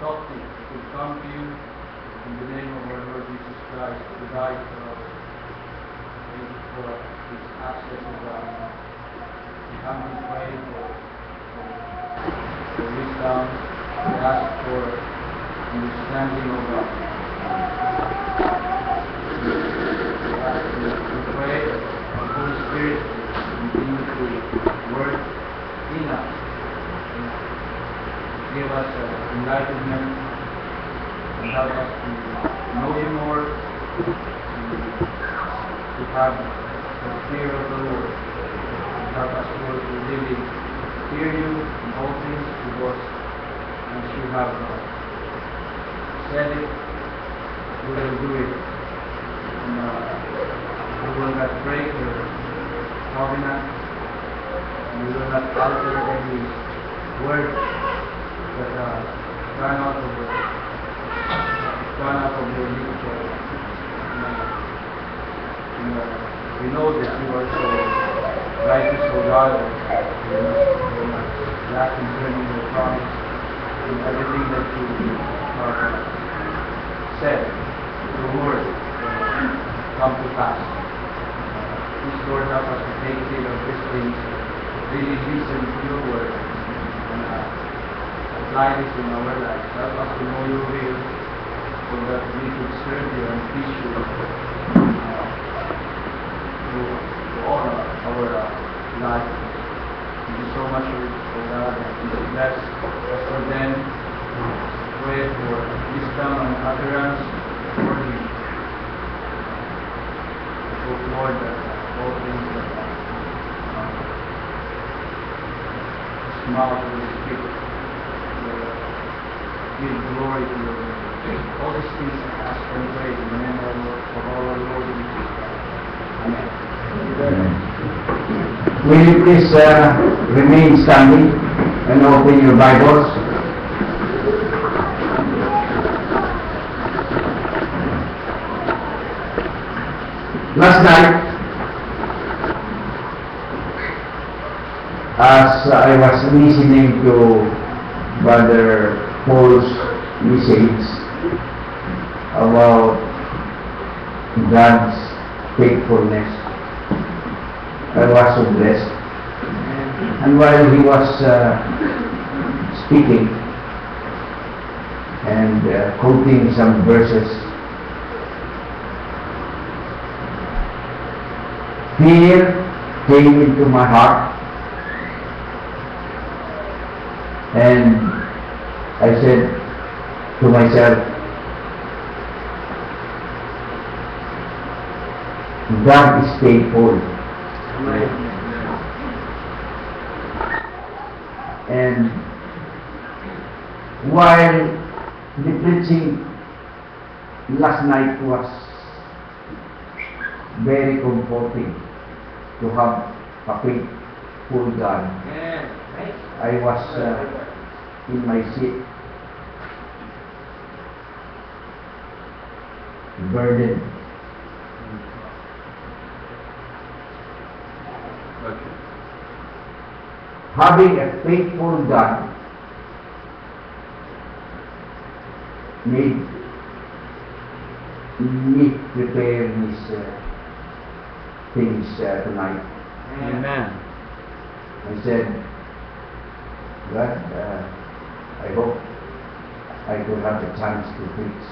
adopted to come to you in the name of our Lord Jesus Christ, who died for us. Thank you for His access to God. We humbly pray for wisdom. We ask for understanding of God. We pray for the Holy Spirit to continue to work in us, and give us enlightenment and help us to know you more, to have the fear of the Lord, and help us, Lord, to really fear you in all things, because as you have said it, we will do it, and we will not break your covenant, and we will not alter any word that ran out of your lips. We know that you are so righteous, O God, that you will not lack concerning your promise, and everything that you have said, your word come to pass. Please, Lord, help us to take heed of these things, really listen to your word, and apply this in our lives. Help us to know your will, so that we could serve you and please you to all our life. Thank you so much for God, and please bless us for them. Pray for wisdom and utterance for you. Hope, Lord, that all things that His mouth will speak will give glory to your name. All these things I ask and pray in the name of our Lord Jesus Christ. Amen. Will you please remain standing and open your Bibles? Last night, as I was listening to Brother Paul's message about God's faithfulness, I was so blessed. And while he was speaking and quoting some verses, fear came into my heart, and I said to myself, God is faithful. And while the preaching last night was very comforting to have a faithful God, I was in my seat, burdened. Having a faithful God made me prepare these things tonight. Amen. I said, God, I hope I could have the chance to preach.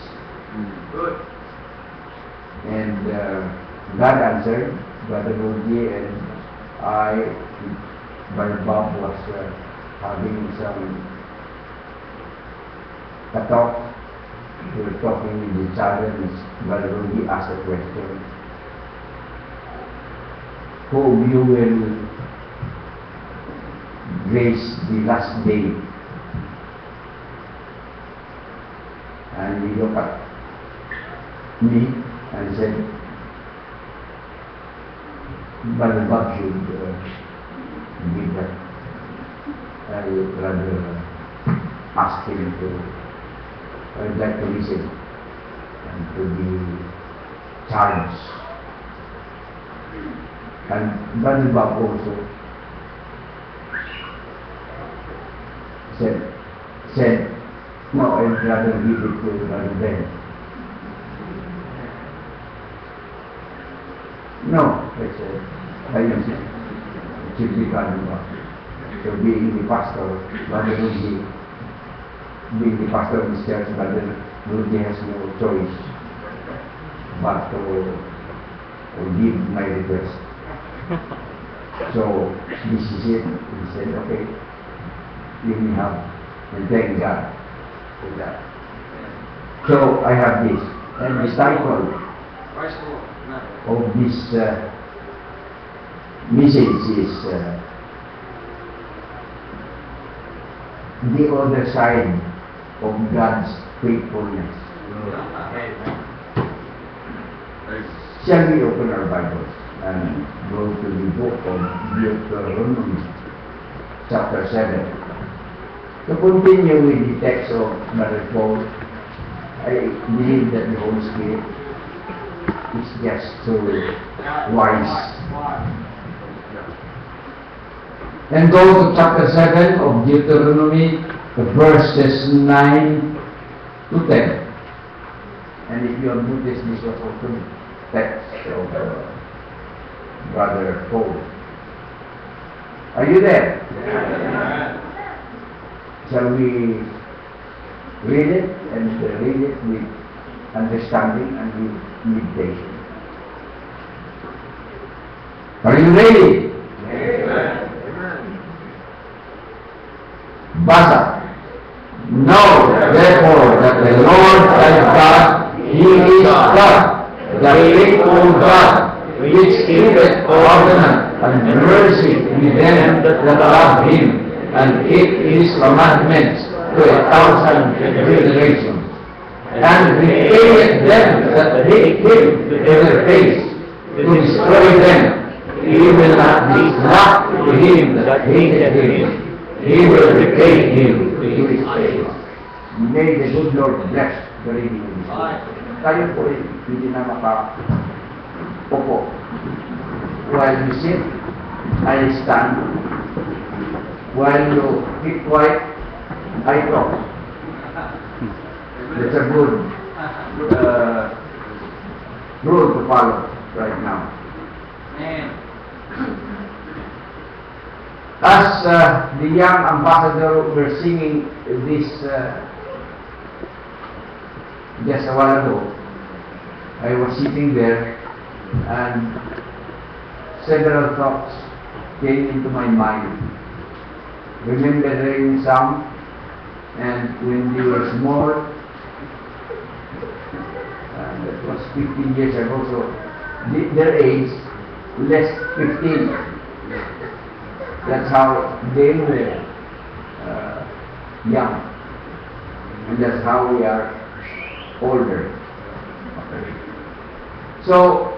Good. And God answered. Brother Rudy and I, Brother Bob was having some talk. We were talking with each other, and Brother Rudy asked a question. Who you will grace the last day? And he looked at me and said, Brother Bob should give that. I would rather ask him to, I would like to listen and to be charged. And Brother Bob also said, No, I'd rather give it to Brother Ben. No, I said, I use it. It should be Carnival. So being the pastor, Brother Rudy, being the pastor of this church, Brother Rudy has no choice but to give my request. So this is it. He said, okay, you may have, and thank God for that. So I have this, and the title of this message is the other side of God's faithfulness. Shall we open our Bibles and go to the book of Deuteronomy, chapter 7. To continue with the text of Brother Paul, I believe that the Holy Spirit is just so wise. And go to chapter 7 of Deuteronomy, verses 9 to 10. And if you have noticed, this was also text of Brother Paul. Are you there? Yeah. Shall we read it and read it with understanding and with meditation? Are you ready? Amen. Basa. Know therefore that the Lord thy God, He is God, the faithful God, which keepeth covenant and mercy with them that love Him, and keep His commandments to 1,000 generations, and repayeth them that hate Him to their face, to destroy them. He will not be slack to him that hated Him. He will repay him to his face. May the good Lord bless the reading of His word. Tayo po hindi na maka-upo. While you sit, I stand. While you keep quiet, I talk. That's a good rule to follow right now. As the young ambassador were singing this just a while ago, I was sitting there and several thoughts came into my mind. Remembering some, and when they were small, that was 15 years ago, so their age, less 15. That's how they were young, and that's how we are older. So,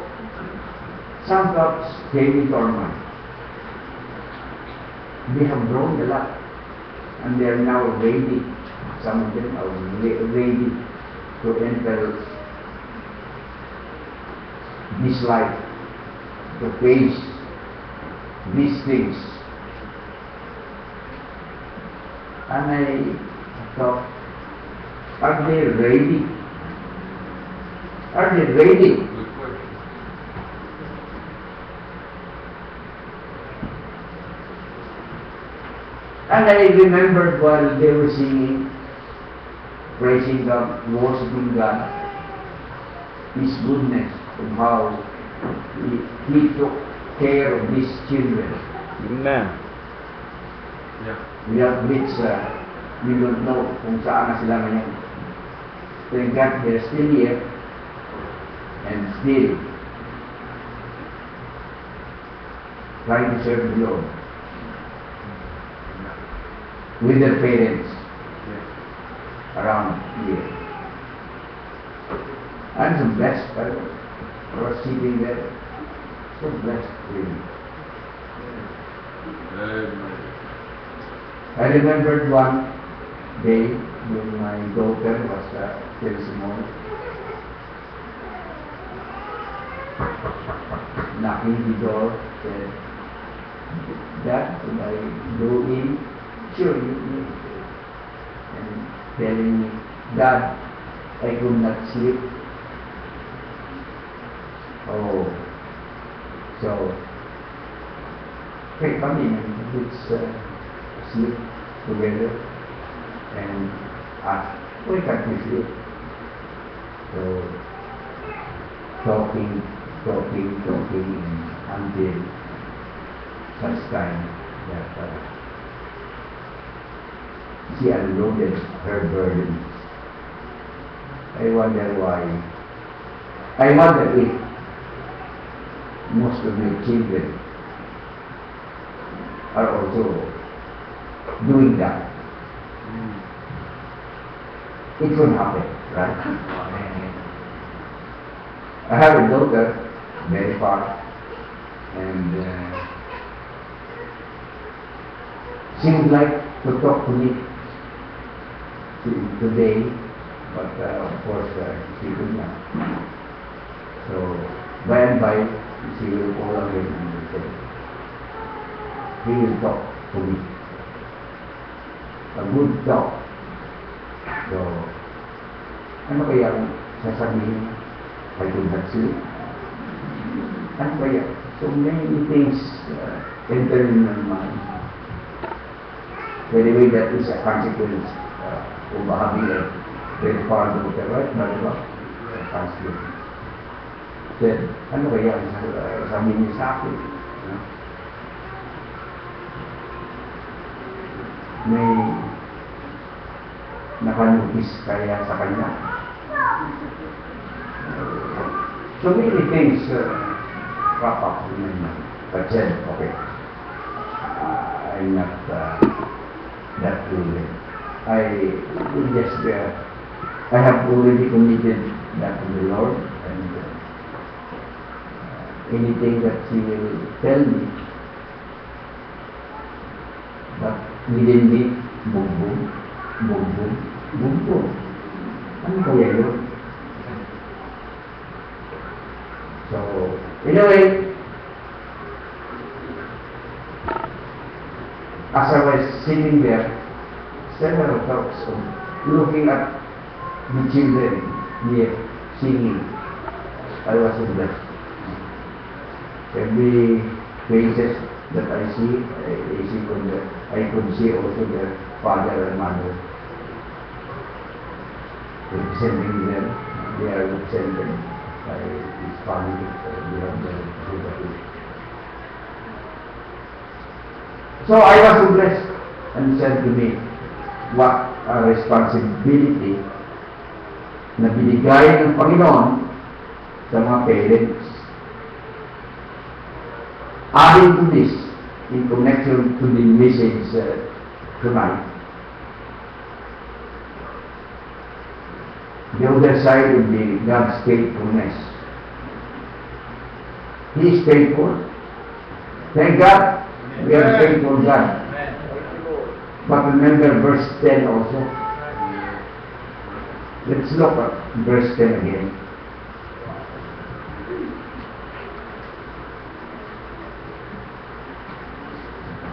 some thoughts came into our mind. We have grown a lot, and they are now ready. Some of them are ready to enter this life, to face these things. And I thought, are they ready? Are they ready? And I remembered while they were singing, praising God, worshiping God, His goodness, and how He took care of these children. Amen. We have which we don't know kung saan na sila ngayon. Thank God they're still here and still trying to serve the Lord with their parents around here. I'm so blessed. I was sitting there, so blessed really. I remembered one day when my daughter was still small, knocking the door, said, "Dad, could I go in?" "Sure, you can." And telling me, Dad, I could not sleep. Oh, so, okay, come in and let's sleep together and ask, why can't we sleep? So, talking until such time that she unloaded her burdens. I wonder why. I wonder if most of my children are also doing that. It will happen, right? I have a daughter, very far, and she would like to talk to me today, but of course she could not. So by and by she will call again and will say, he will talk to me. A good talk. So, ano kaya ang sasabihin? I could not sleep. Ano kaya? So many things enter in my mind. Anyway, that is a consequence of having a very far daughter, right? Mariba? Translation. Then, ano kaya ang sabihin niya sa akin? May nakanutis kaya sa kanya. So many things crop up in my mind. But then, okay, I'm not that ruling. I will just I have already committed that to the Lord, and anything that He will tell me, but within me, boom, ano kaya yun? So, in a way, as I was sitting there, several thoughts of looking at the children here singing, I was blessed. Every faces that I see, I could see also their father and mother representing them. They are represented by his family. They have their sympathy. So I was blessed, and said to me, what a responsibility na binigay ng Panginoon sa mga parents. Adding to this, in connection to the message tonight, the other side would be God's faithfulness. He is faithful. Thank God, we are faithful God. But remember verse 10 also. Let's look at verse 10 again.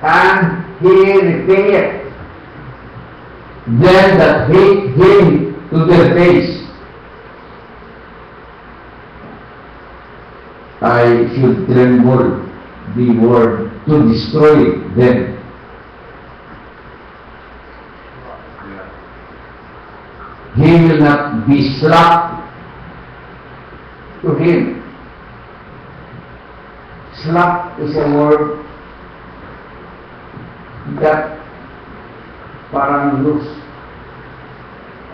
And he repayeth them that hate him to their face. I should tremble the word to destroy them. He will not be slack to him. Slack is a word that parang loose,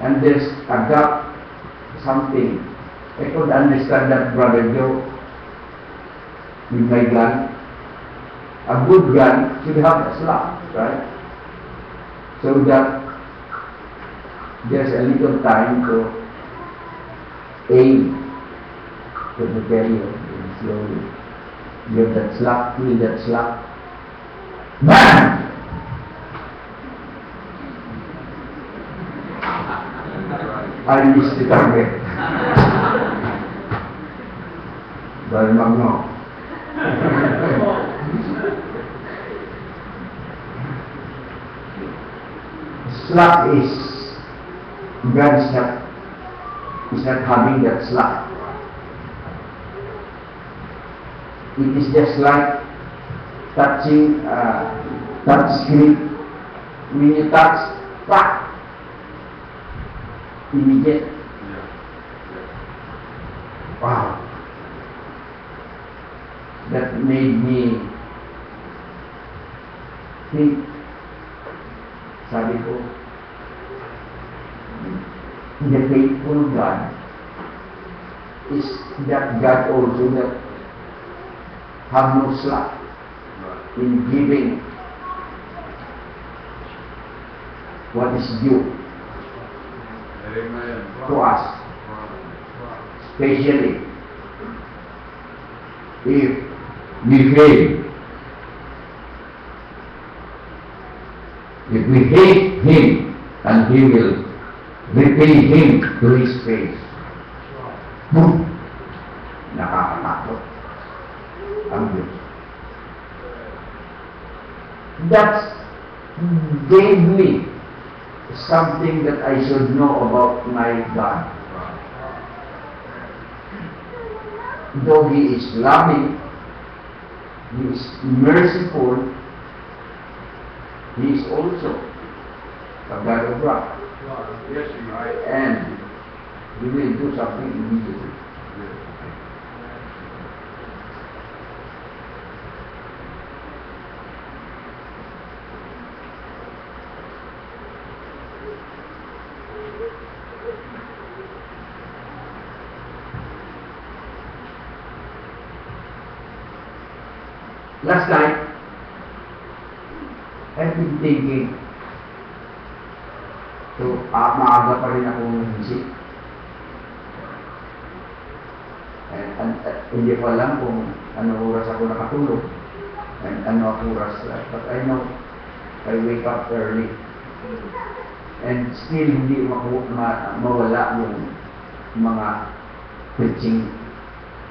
and there's a gap, something. I could understand that, Brother Joe, with my gun. A good gun should have a slap, right? So that there's a little time to aim, to prepare you slowly. You have that slap, feel that slap. BAM! I missed the target. Brother Magno. Slap is God is not having that slack. It is just like touching touch screen. When you touch, pah, immediate. Wow. That made me think, sabi ko, the faithful God is that God also that have no slack in giving what is due to us, especially if we fail. If we hate Him, and He will repay Him to His face. Boom! Nakakatakot ang Diyos. That gave me something that I should know about my God. Though He is loving, He is merciful, He is also a God of wrath. Yes, you're right. And He will do something immediately. Last night, I've been thinking, so maaga pa rin akong nagising. Hindi ko alam kung anong oras ako nakatulog and ano oras, but I know I wake up early and still hindi mawala yung mga preaching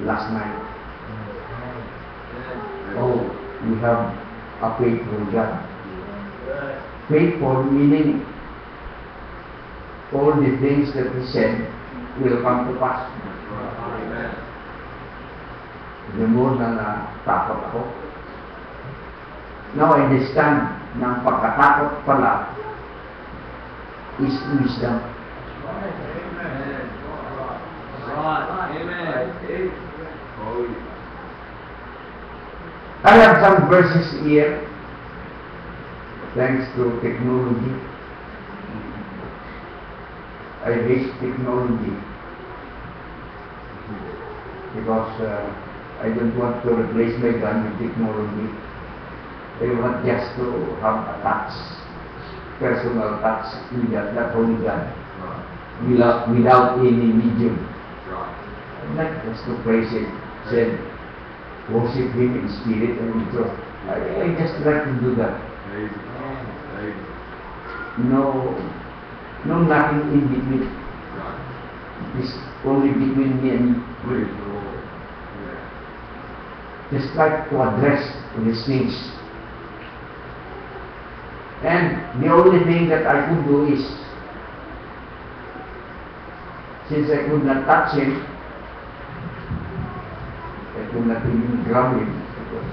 last night. Oh, we have a faithful God. Faithful meaning all the things that He said will come to pass. The more na natakot ako. Now I understand na ang pagkatakot pala is wisdom. I have some verses here, thanks to technology. I hate technology because I don't want to replace my gun with technology. I want just to have a touch, personal touch with that Holy God, without any medium. I'd like just to praise Him, said, worship Him in spirit and in truth. I just like to do that. No nothing in between. It's only between me and you. Just like to address these things. And the only thing that I could do is, since I could not touch Him, I could not even grab Him because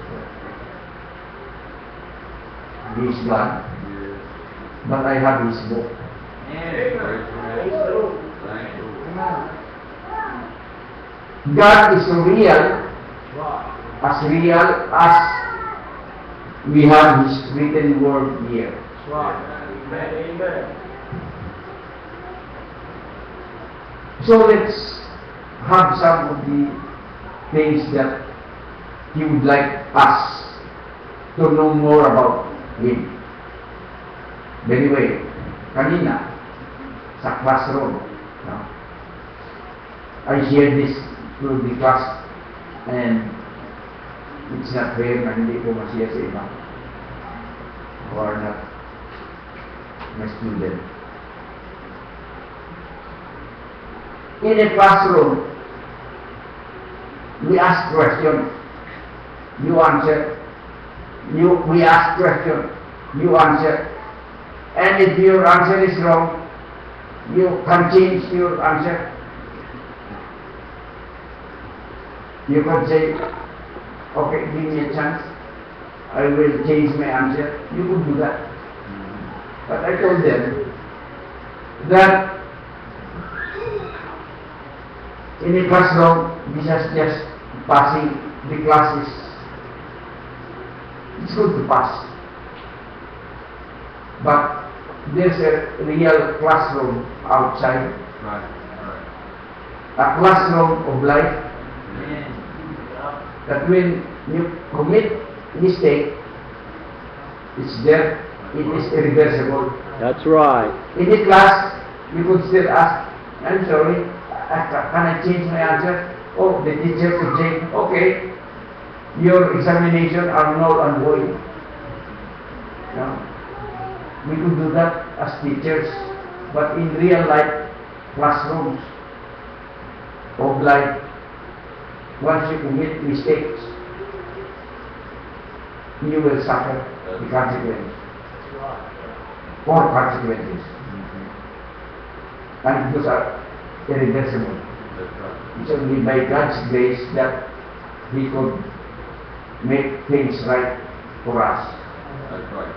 He is God. But I have His book. God is real as we have His written word here. So let's have some of the things that He would like us to know more about Him. Anyway, kanina, sa classroom, no? I shared this to the class and it's not fair na hindi ko masiya sa iba who are not my student. In a classroom, we ask questions, you answer. We ask questions, you answer. And if your answer is wrong, You can change your answer. You can say, okay, give me a chance. I will change my answer. You could do that. But I told them that in a classroom, this is just passing the classes. It's good to pass. But there's a real classroom outside. Right. A classroom of life. That when you commit mistake, it's there. It is irreversible. That's right. In the class, you could still ask, I'm sorry, can I change my answer? Oh, the teacher could say, okay, your examination are null and void. No? We could do that as teachers, but in real life classrooms of life, once you commit mistakes, you will suffer the consequence or consequences. And those are irreversible. It's only by God's grace that He could make things right for us. That's right.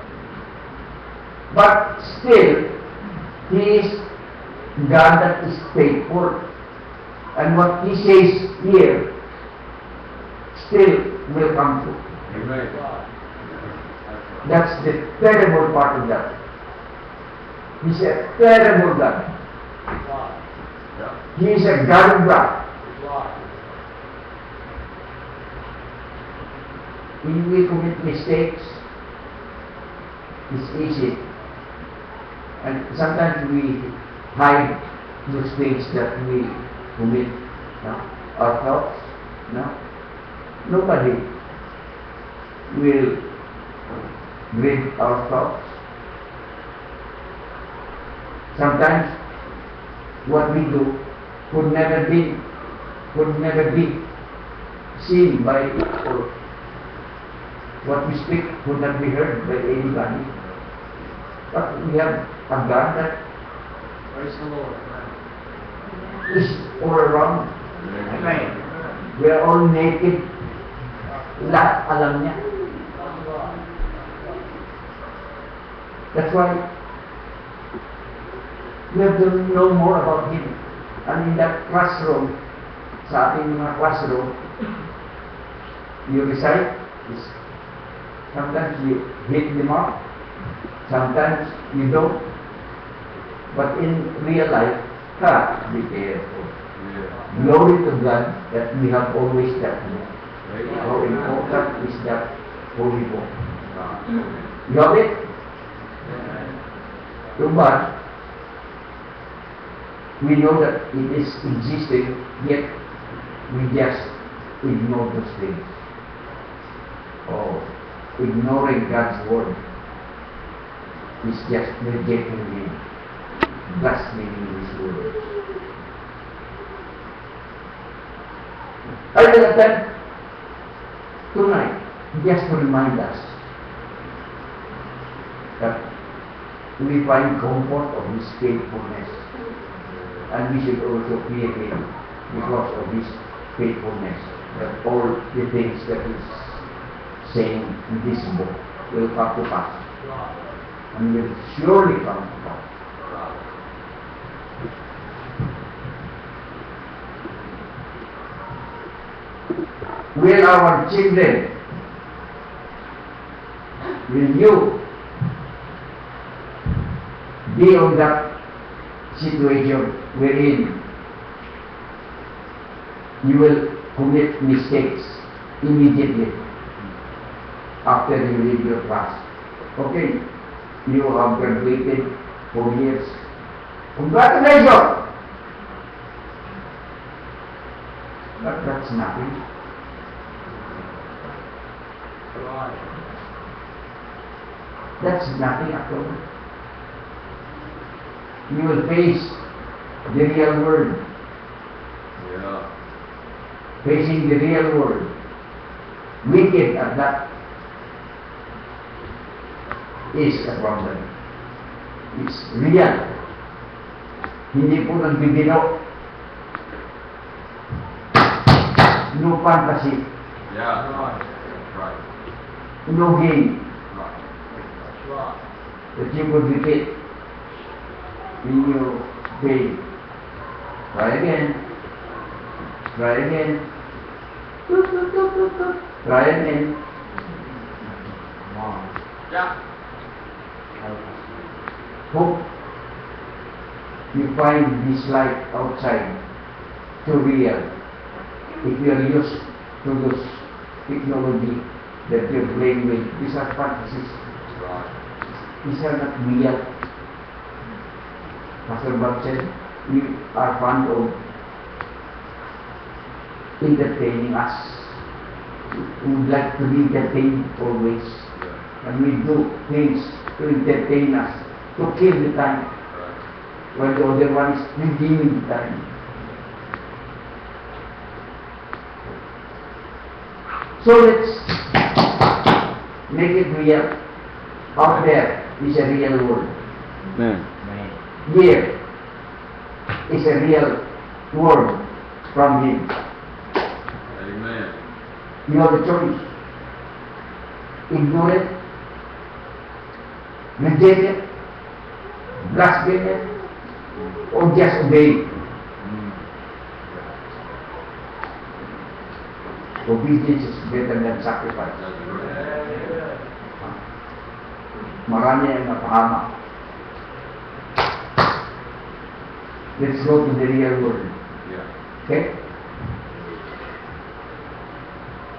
But still, He is God that is faithful. And what He says here still will come true. Amen. That's the terrible part of that. He's a terrible God. He is a God of God. When we commit mistakes, it's easy. And sometimes we hide those things that we commit. No? Our thoughts. No? Nobody will read our thoughts. Sometimes what we do could never be seen by, or what we speak could not be heard by anybody. But we have a God that Praise the Lord. is all around. Amen. We are all naked. Lahat alam niya. That's why we have to know more about Him. And in that classroom, sa ating mga classroom, you recite, sometimes you hit the mark, sometimes you don't. But in real life, be careful. Yeah. Glory to God that we have always that book. Amen. How important is that holy book? You have it? Too bad. We know that it is existing, yet we just ignore those things. Oh, ignoring God's word is just rejecting Him, blaspheming His word. I will attempt tonight just to remind us that we find comfort of His faithfulness, and we should also fear Him because of His faithfulness. That all the things that He's saying in this book will come to pass, and will surely come to pass. Will our children, will you be on that situation wherein you will commit mistakes immediately after you leave your class? Okay, you have graduated 4 years. Congratulations! But that's nothing. That's nothing at all. You will face the real world. Yeah. Facing the real world. Wicked at that is a problem. It's real. Hindi po nagbibiro. No fantasy. Yeah. Right. Right. No game. Right. That's right. That you would repeat when you fail. Try again. Try again. Try again. Yeah. Hope you find this life outside too real. If you are used to those technology that you're playing with, these are fantasies. Right. These are not real. Pastor Bob said, we are fond of entertaining us. We would like to be entertained always. And we do things to entertain us, to kill the time, Right. while the other one is redeeming the time. So let's make it real. Out there is a real world. Here is a real word from Him. Amen. You have a choice. Ignore it, reject it, blaspheme it, or just obey it. Obedience is better than sacrifice. That's right. Marami ang napahamak. Let's go to the real world. Yeah. Okay?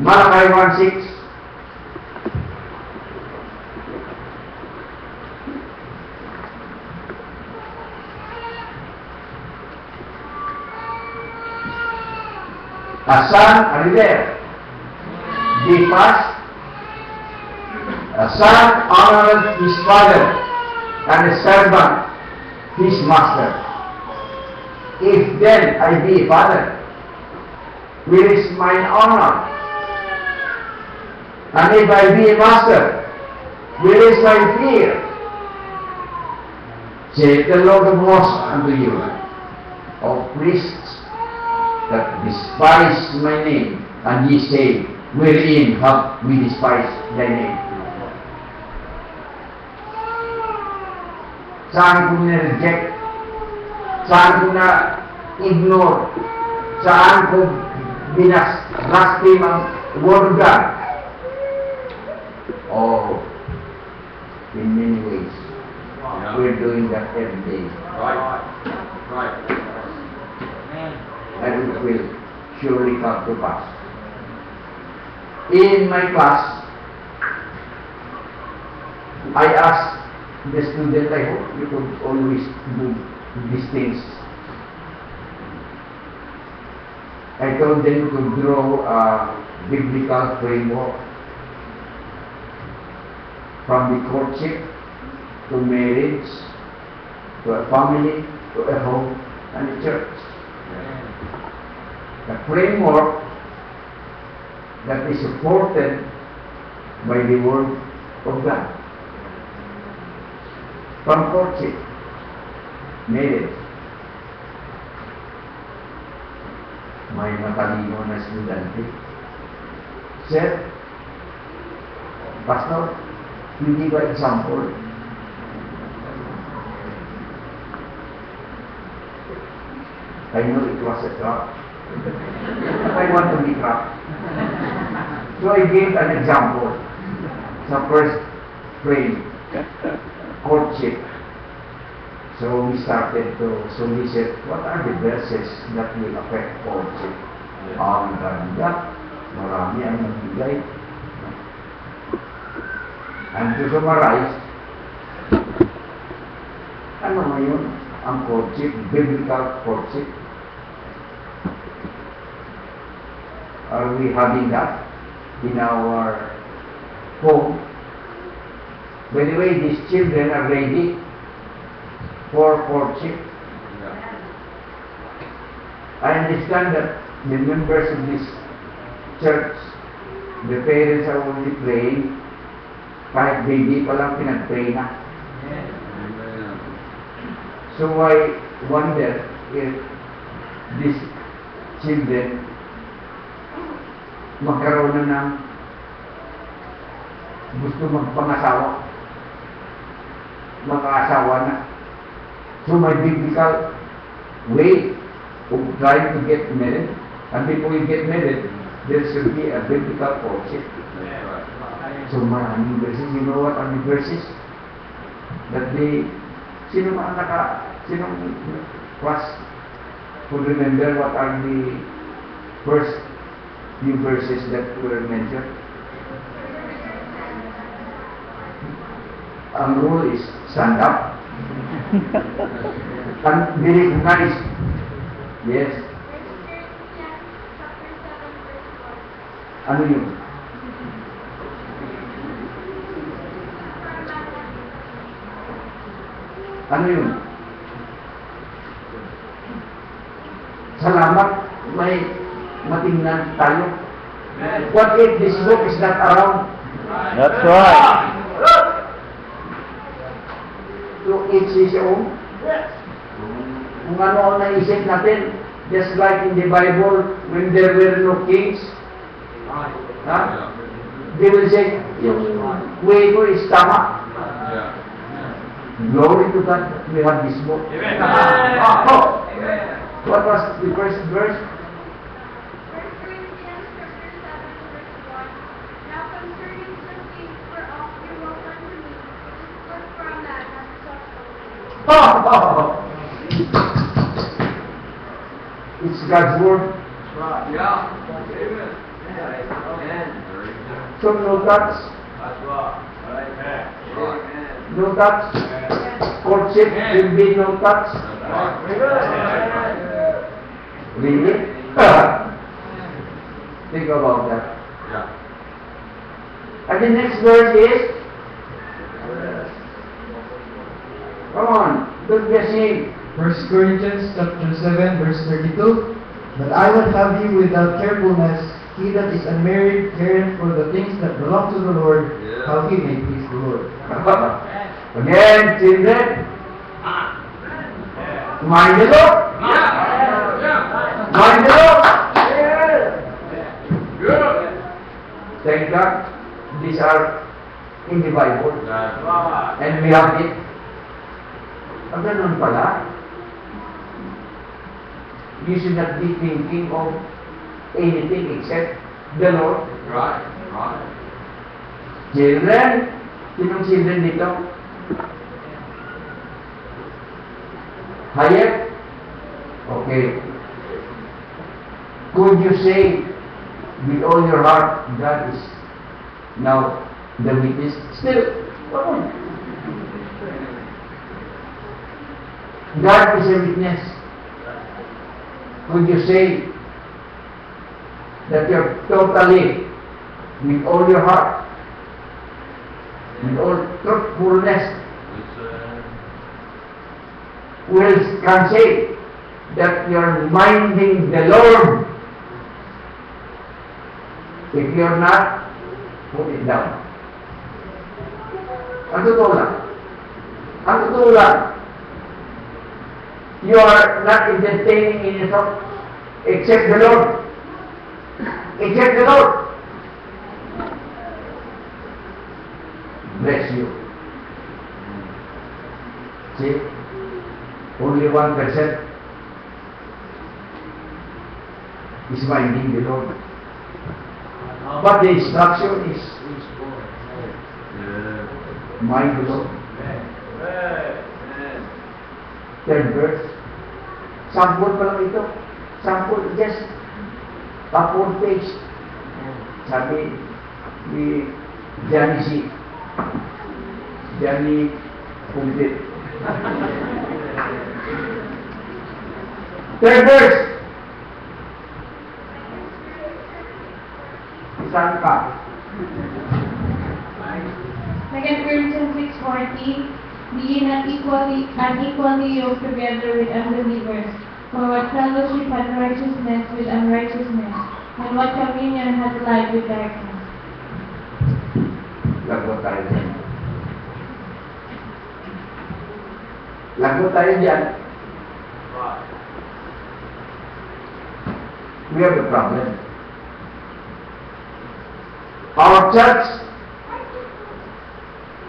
Malachi 1:6. A son, are you there? Be fast. A son honoreth his father, and a servant his master. If then I be a father, where is mine honor? And if I be a master, where is my fear? Saith the Lord of hosts unto you, O priests that despise my name, and ye say, wherein have we despised thy name? Saan ko na-reject? Saan ko na-ignore? Saan ko blaspheme ang word of God? Oh, in many ways. Yeah. We're doing that every day. Right. Right. And it will surely come to pass. In my class, I asked the student, I hope you could always do these things. I told them to draw a biblical framework from the courtship to marriage, to a family, to a home, and a church. The framework that is supported by the Word of God. From courtship, marriage. May matalino na estudyante. Sir, Pastor, hindi ba example? I know it was a trap. I want to be trapped. So I gave an example. Sa first frame, courtship. So we started to solicit what are the verses that will affect courtship. Ang ganda, marami ang nagbigay. And to summarize, ano ngayon ang courtship, biblical courtship? Are we having that in our home? By the way, these children are ready for courtship. Yeah. I understand that the members of this church, the parents are only praying, kahit baby pa lang pinag-pray na. Amen. So I wonder if these children magkaroon na ng gusto magpangasawa, mag-aasawa na. So my biblical way of trying to get married, and before you get married, there should be a biblical courtship. So maraming verses, you know what are the verses? That they, sinong class could remember what are the first few verses that were mentioned? Ang rule is stand up and be recognized. Yes. Ano yun? Ano yun? Salamat, may matingnan tayo. What if this book is not around? That's right. To each his own. Kung ano ang naisip natin, just like in the Bible, when there were no kings, they will say, yung way ko is tama. Glory to God, we have this book. Oh, what was the first verse? 1 Corinthians chapter 7, verse 1. Now concerning some things whereof you will learn to me, it is good for a man not to suffer. It's God's word. Yeah. Amen. So no touch, no touch. Courtship will be no touch. Really? Think about that. Yeah. And the next verse is, come on, don't be ashamed. 1 Corinthians chapter 7, verse 32. But I would have you without carefulness, he that is unmarried careth for the things that belong to the Lord, how he may please the Lord. Again, children, mind the Lord. Mind the Lord. Thank God, these are in the Bible, and we have it. Ang ganun pala, you should not be thinking of anything except the Lord. Right. Right. Children, sinong children dito? Hayek? Okay. Could you say with all your heart, God is now the witness? Still, come on. God is a witness. Could you say that you're totally, with all your heart, with all truthfulness, can say that you're minding the Lord? If you're not, put it down. Ang totoo lang. Ang totoo lang. You are not entertaining in yourself except the Lord. Except the Lord. Bless you. See? Only 1% is minding the Lord. But the instruction is mind the Lord. Third verse. Sample pa lang ito. Sample, just a 4 page. Sabi ni Johnny C. Johnny Pundit. Third verse. Saan ka? 2 Corinthians 6:14. Be ye not unequally yoked together with unbelievers. For what fellowship hath righteousness with unrighteousness? And what communion hath light with darkness? Lagot tayo dyan. Lagot tayo dyan. We have a problem. Our church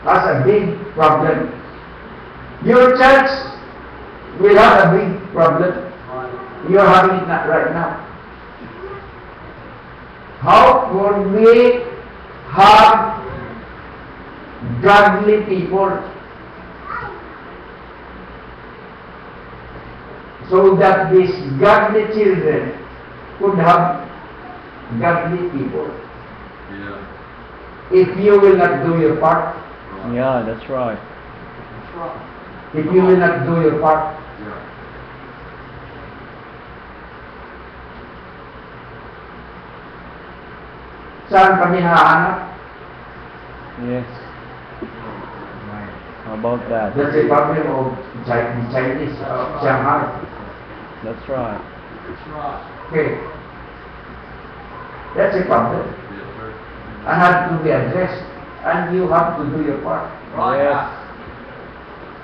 has a big problem. Your church will have a big problem. You're having it right now. How could we have godly people so that these godly children could have godly people? If you will not do your part, Yeah, that's right. if you will not do your part, saan kami hahanap? Yes. How about that? That's the problem of the Chinese, Shanghai. That's right. Okay. That's a problem. And have to be addressed. And you have to do your part. Yes.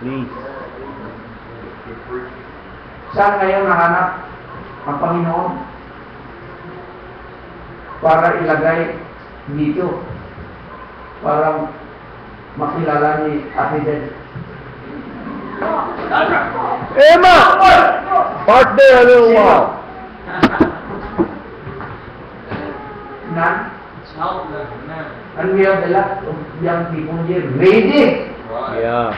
Please. Saan ngayon nahanap ang Panginoon para ilagay dito para makilala ni Ate Den? Emma! Park there a little while. None. And we have a lot of young people here ready, Yeah.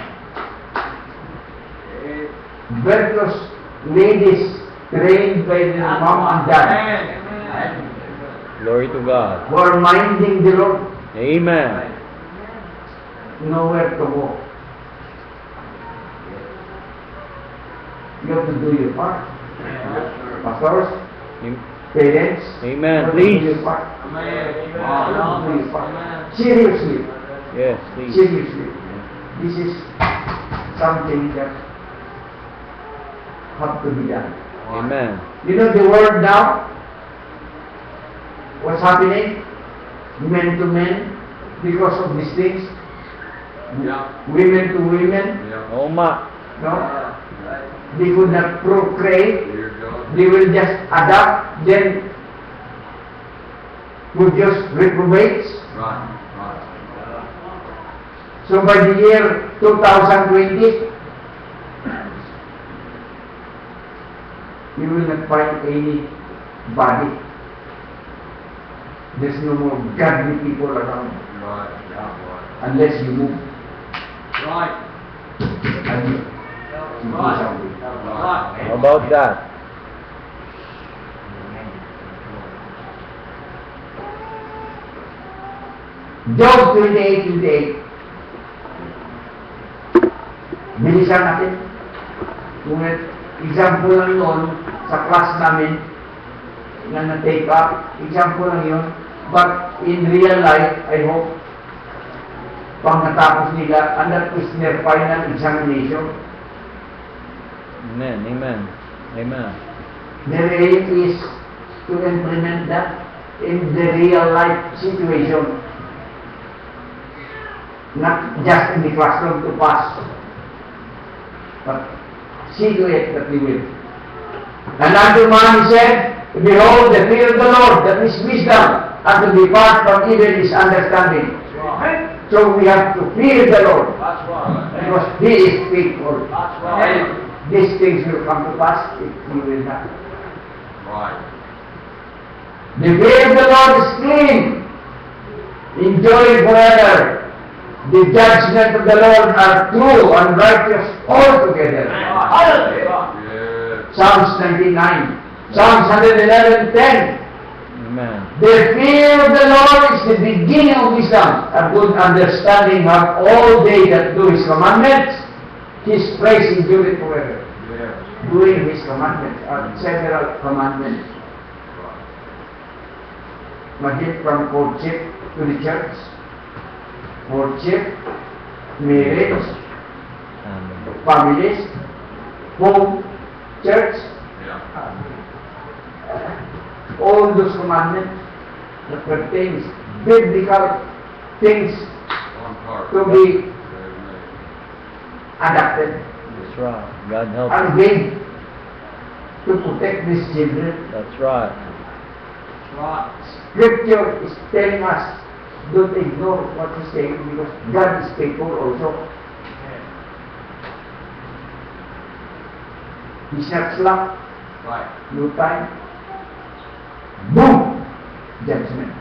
virtuous ladies trained by their mom and dad Glory to God. who are minding the Lord, Amen. nowhere to go. You have to do your part. Pastors, Am- parents, Amen. you have to do Please. your part. You have to do your part. Seriously, Yes, please. seriously. This is something that have to be done. Amen. You know the world now? What's happening? Men to men, because of these things. Women to women, Oh, ma. no? They could not procreate. They will just adapt, then would just reprobate. So by the year 2020, you will not find any body. There's no more godly people around unless you move and you do something. How about that? Job 28:28. Bilisan natin. Kung example lang yun sa class namin na na-take up, example lang yun. But in real life, I hope, pag natapos nila, and that is their final examination, Amen. Amen. Amen. their aim is to implement that in the real life situation. Not just in the classroom to pass, but see to it that we will. Another man he said, behold, the fear of the Lord, that is wisdom, and to depart from evil is understanding. So we have to fear the Lord, because He is faithful. And these things will come to pass if we will not. The way of the Lord is clean, enjoy forever. The judgment of the Lord are true and righteous altogether. Psalms 99, Psalms 111:10. Amen. The fear of the Lord is the beginning of wisdom. A good understanding have all they that do His commandments. His praise endureth forever. Doing His commandments are several commandments. Magit from courtship to the church. Courtship, marriage, Amen. families, home, church, all those commandments that pertains biblical things to be adapted. That's right. God help are us. made to protect these children. That's right. Scripture is telling us, don't ignore what He's saying because God is faithful also. He's not slack. No time. Boom! Judgment.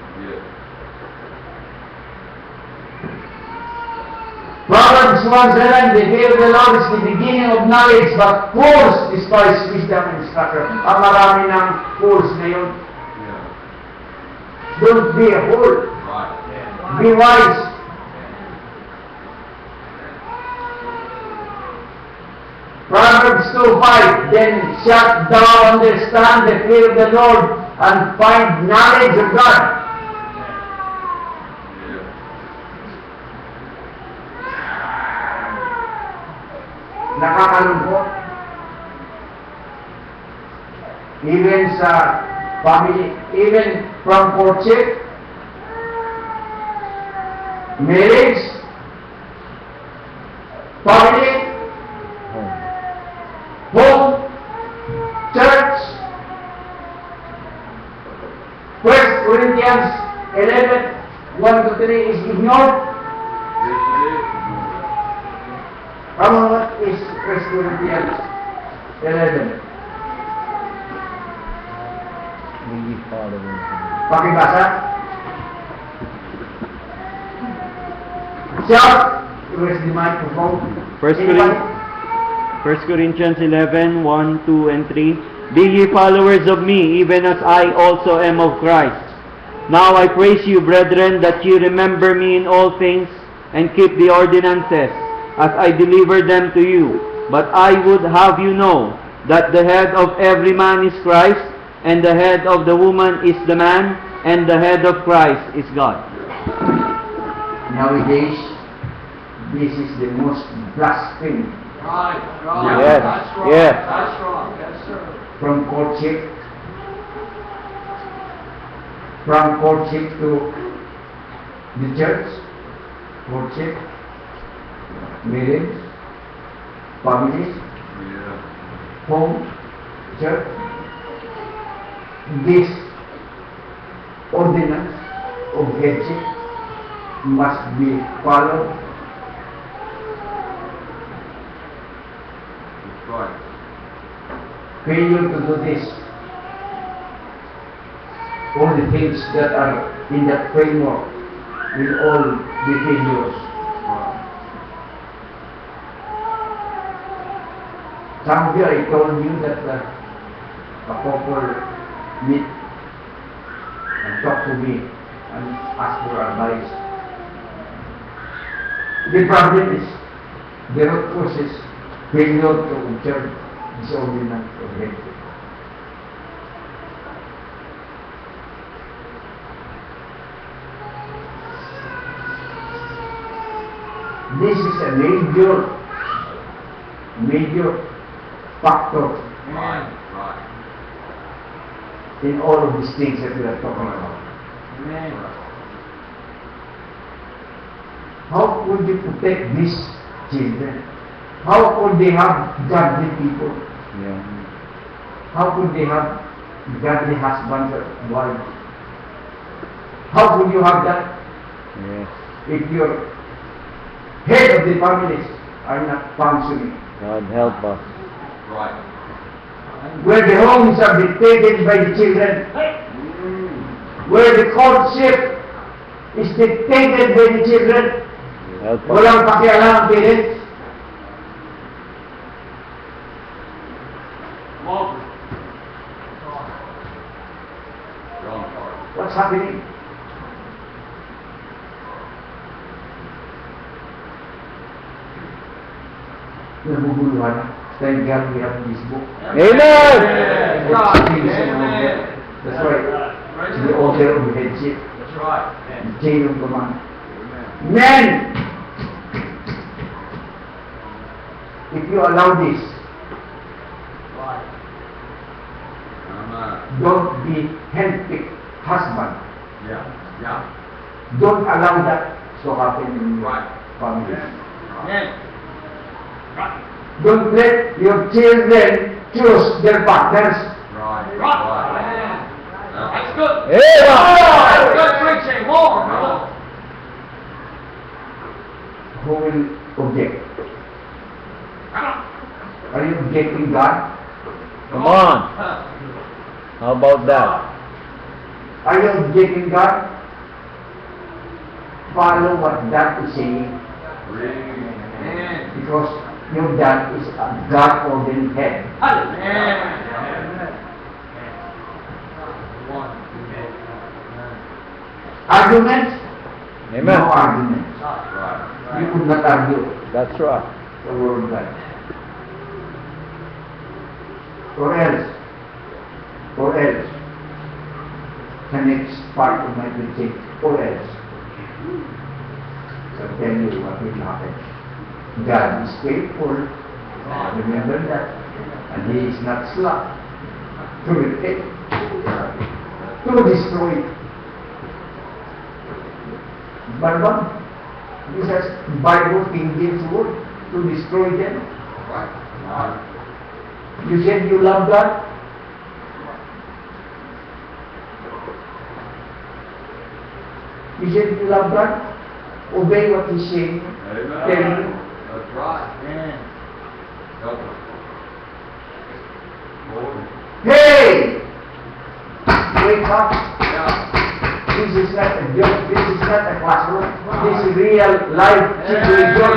Proverbs 1:7, the fear of the Lord is the beginning of knowledge, but fools despise wisdom and instruction. Ang marami ng fools ngayon. Don't be a fool. Be wise. Proverbs 2:5, then shalt thou understand the fear of the Lord and find knowledge of God. Nakakalungkot. Even sa family, even from courtship, marriage, family, home, church. 1 Corinthians 11, 1 to 3 is ignored. What is 1 Corinthians 11? We follow him. Pakibasa. Shout. Where's the microphone? Anyone? 1 Corinthians 11, 1, 2, and 3. Be ye followers of me, even as I also am of Christ. Now I praise you, brethren, that ye remember me in all things, and keep the ordinances, as I delivered them to you. But I would have you know, that the head of every man is Christ, and the head of the woman is the man, and the head of Christ is God. Nowadays, this is the most blasphemy. Yes. Yes. From courtship to the church, courtship, marriage, families, home, church. This ordinance of headship must be followed. Failure to do this, all the things that are in that framework will all be failures. Some of you, I told you that a couple meet and talk to me and ask for advice. The problem is, the root cause is failure to observe this ordinance of headship. This is a major factor in all of these things that we are talking about. How could you protect these children? How could they have godly people? Yeah. How could they have godly husbands and wives? How could you have that Yes. if your head of the families are not functioning? God help us. Where the homes are dictated by the children, where the courtship is dictated by the children, Help us. walang pakialam ang parents. What's happening? Nabubuluhan. Thank God we have this book. Amen. That's right. The order of headship. The chain of command. Men! If you allow this, don't be handpicked husband. Don't allow that to happen in your family. Don't let your children choose their partners. Right. That's good. Eva! That's good preaching. More. Who will object? Are you objecting God? Come on. How about that? Are you objecting God? Follow what God is saying, Amen. because your dad is a God-ordained head. Argument? Amen. No argument. You could not argue That's right. the word of God. Or else, the next part of my preaching, or else. So I'll tell you what will happen. God is faithful, remember that, and He is not slack to repent, to destroy. But this is Bible King James word, to destroy them. You said you love God? You said you love God? Obey what He's saying, telling you. That's right. Amen. Hey! Wake up! This is not a joke, this is not a classroom, this is real life situation.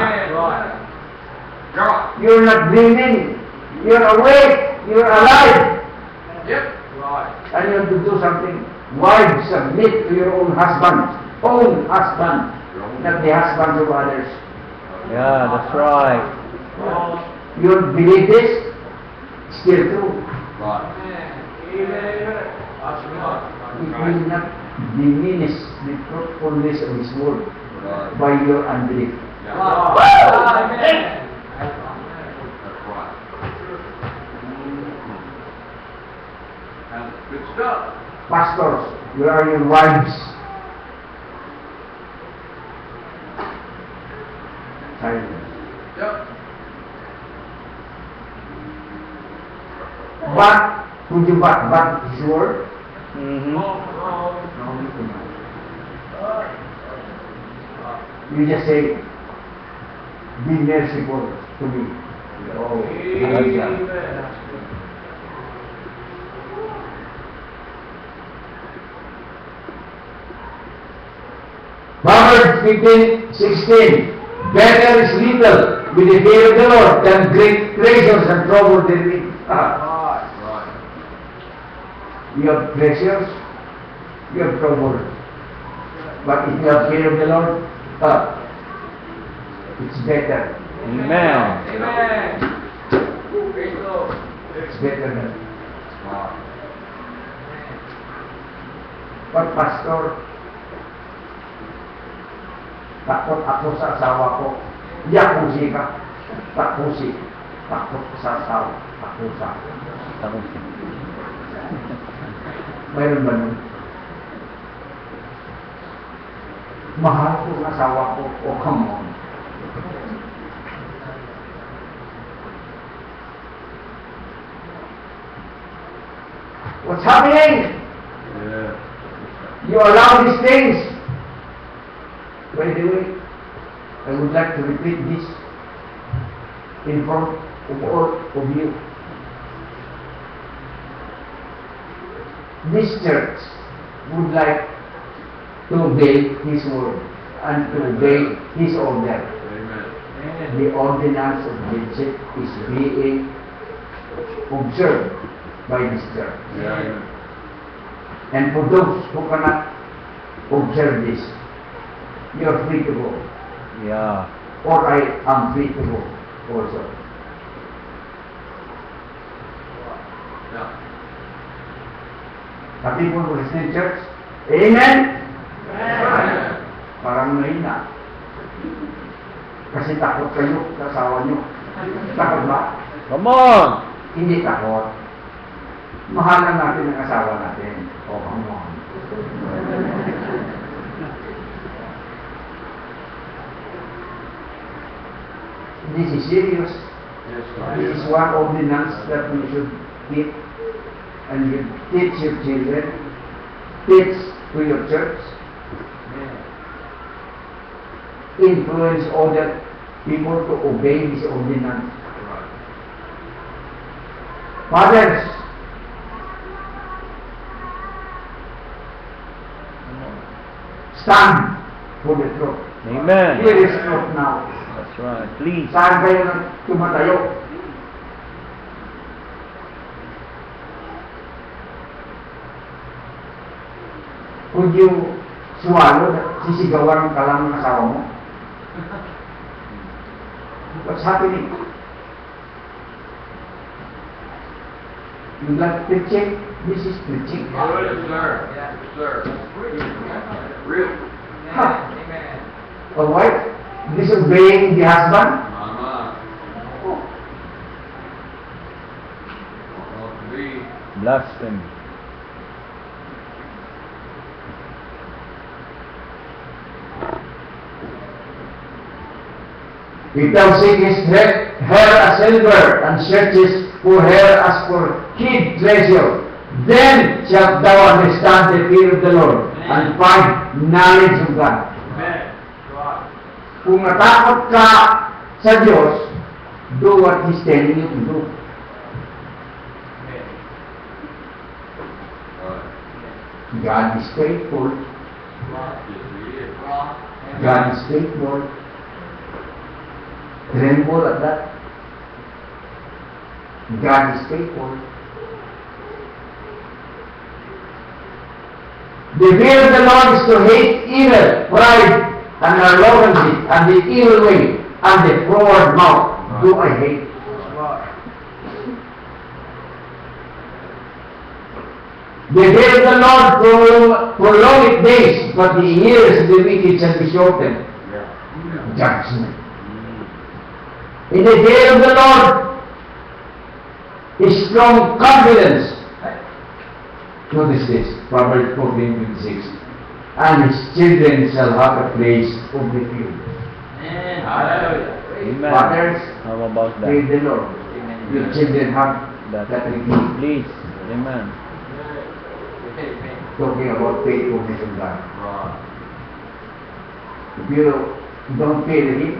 You're not dreaming, you're awake, you're alive. Yep. Right. And you have to do something. Wives, submit to your own husband, not the husbands of others. Yeah, that's right. You believe this? Still true. Right. It will not diminish the truthfulness of His word Right. by your unbelief. That's right. And good stuff. Pastors, where are your wives? Silence. Yep. But, would you back His word? Mm-hmm. No, you cannot. You just say, be merciful to me. Oh, praise God. Proverbs 15:16. Better is little with the fear of the Lord than great treasures and trouble therewith. Right. You have treasures, you have trouble. But if you have fear of the Lord, it's better. Amen. It's better than. Right. But Pastor, takot ako sa asawa ko. Yakusi ka. Takot sa asawa. Takusa. Mayroon ba nun? Mahal ko ang asawa ko. Oh, come on. What's happening? Yeah. You allow these things. By the way, I would like to repeat this in front of all of you. This church would like to obey His word and to obey His order. Amen. The ordinance of Bishop is being observed by this church. Yeah. And for those who cannot observe this, you are free to go. Yeah. Or I am free to go also. Yeah. The people who listen church, Amen? Amen. Parang mahina. Kasi takot kayo sa asawa nyo. Takot ba? Come on. Hindi takot. Mahalan natin ang asawa natin. Oh, come on. This is serious. Yes, This is one ordinance that we should keep, and you teach your children, teach to your church, influence other people to obey this ordinance. Fathers, stand for the truth. Amen. Here is truth now. That's right. Please. Saan kayo tumatayo? Would you swallow that sisigawan ka lang ng asawa mo? What's happening? You like preaching? This is preaching. Yes, sir. Yes, sir. Real. Ha! A wife disobeying the husband? Mama. Oh. Blasphemy. If thou seekest her as silver, and searchest for her as for hid treasure, then shalt thou understand the fear of the Lord, and find knowledge of God. Amen. Kung natakot ka sa Diyos, do what He's telling you to do. God is faithful. God is faithful. Tremble at that. God is faithful. The fear of the Lord is to hate evil, pride, and arrogancy, and the evil way, and the forward mouth. Do I hate? The fear of the Lord prolongeth days, but the years of the wicked shall be shortened. Judgment. In the day of the Lord is strong confidence. Notice this, Proverbs 14:26. And his children shall have a place of the field. Amen. Fathers, How about that? praise the Lord. Your children have That. that redeemed. Please. Amen. Talking about faithfulness of God. If you don't feel Him,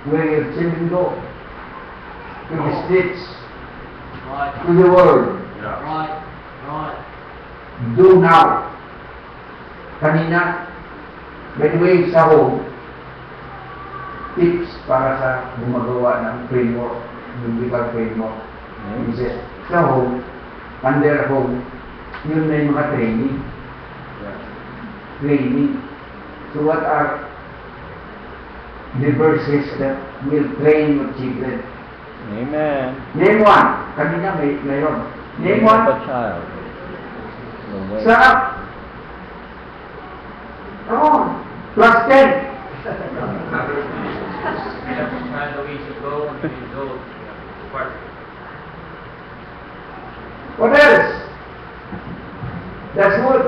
where your children go? To the streets, to the world. Do now. Kanina, by the way, sa home, tips para sa gumagawa ng framework, biblical framework. He says, sa home, under home, yun may mga training. Training. So what are the verses that will train your children? Amen. Name one. Kanina mayroon. Name Bring up one. a child. The way. Sarap. Come on. Plus 10. What else? That's good.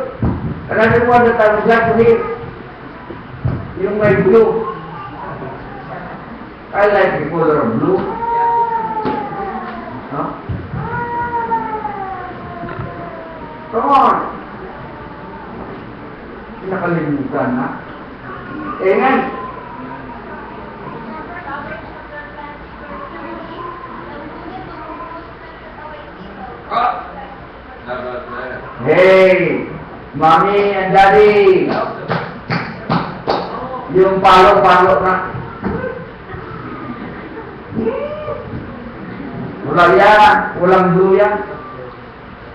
Another one that I would like to hear. Yung may blue. I like the color of blue. Huh? Come on. Nakalimutan na. Amen. Hey, mommy and daddy. Yung palo-palo na. Wala yan. Walang blue yan.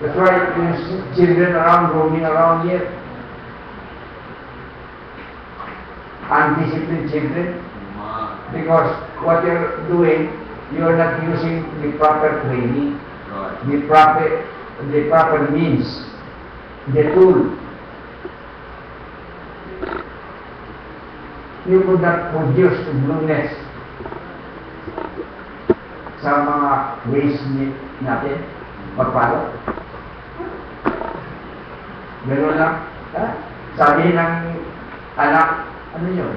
That's why yung children around, roaming around here. Undisciplined children. Because what you're doing, you're not using the proper training, the proper means, the tool. You could not produce blueness sa mga ways natin, pagpalo. Gano'n lang. Ha? Sabi ng anak, ano yun?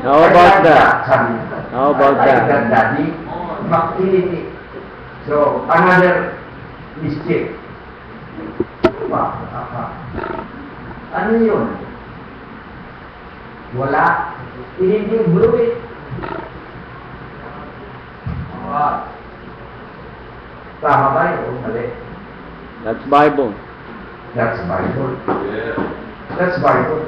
How about that? Sabi niya. How about I like that? Daddy. Makinig. So, another mistake. Ano yun? Wala. Hindi blue eh. Tama ba yun? Mali. That's Bible. That's Bible. That's Bible.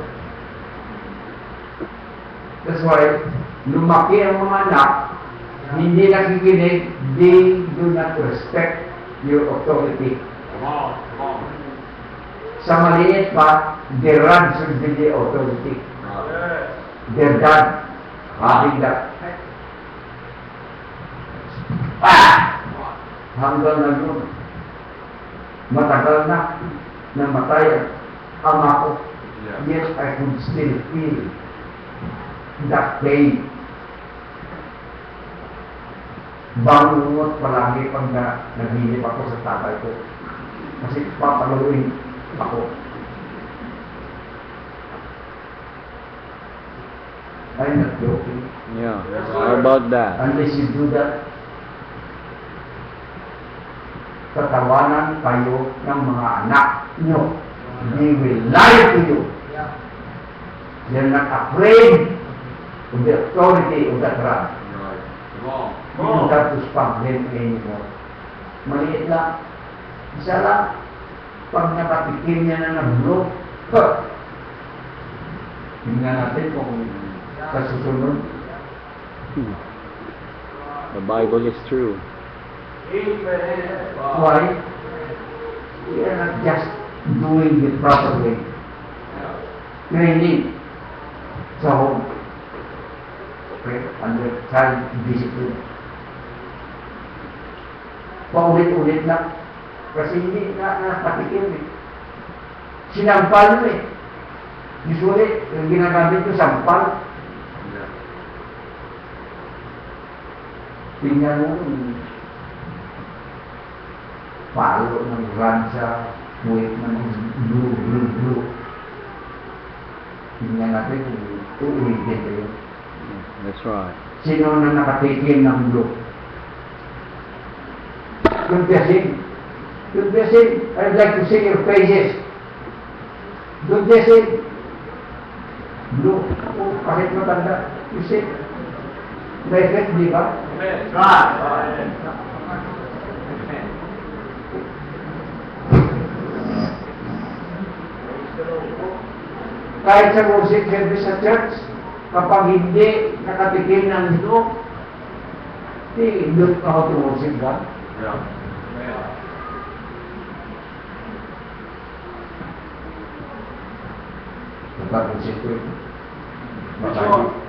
That's why, lumaki ang mga anak, hindi nakikinig, they do not respect your authority. Sa maliit pa, their rod should be the authority. Their dad having that. Hanggang na yun. Matagal na namatay ang ako. Yet I could still feel that pain. Bangungot palagi pag naghihilip ako sa tatay ko. Kasi papaluin ako. I'm not joking. Yeah. How about that? Unless you do that, tatawanan kayo ng mga anak nyo. They will lie to you. They're not afraid of the authority of that rod. You don't have to spank them anymore. Maliit lang. Isa lang. Pag nakatikim niya na ng blue, tingnan natin kung sa susunod. The Bible is true. Why? We are not just doing it proper way. Training sa home. Okay? Under child discipline. Paulit-ulit lang. Kasi hindi na patikim eh. Sinampal mo eh. Usually, yung ginagamit ko, sampal. Tingnan mo, palo ng ransa, buwit ng blue. Tingnan natin kung uulitin kayo. That's right. Sino na nakatikim ng blue? Good blessing. I'd like to see your faces. Good blessing. Blue. Oh, kahit matanda. You see? Perfect, di ba? Kahit sa worship service sa church, kapag hindi nakatikim ng blue, di look how to worship God. Pagkakusip ko ito.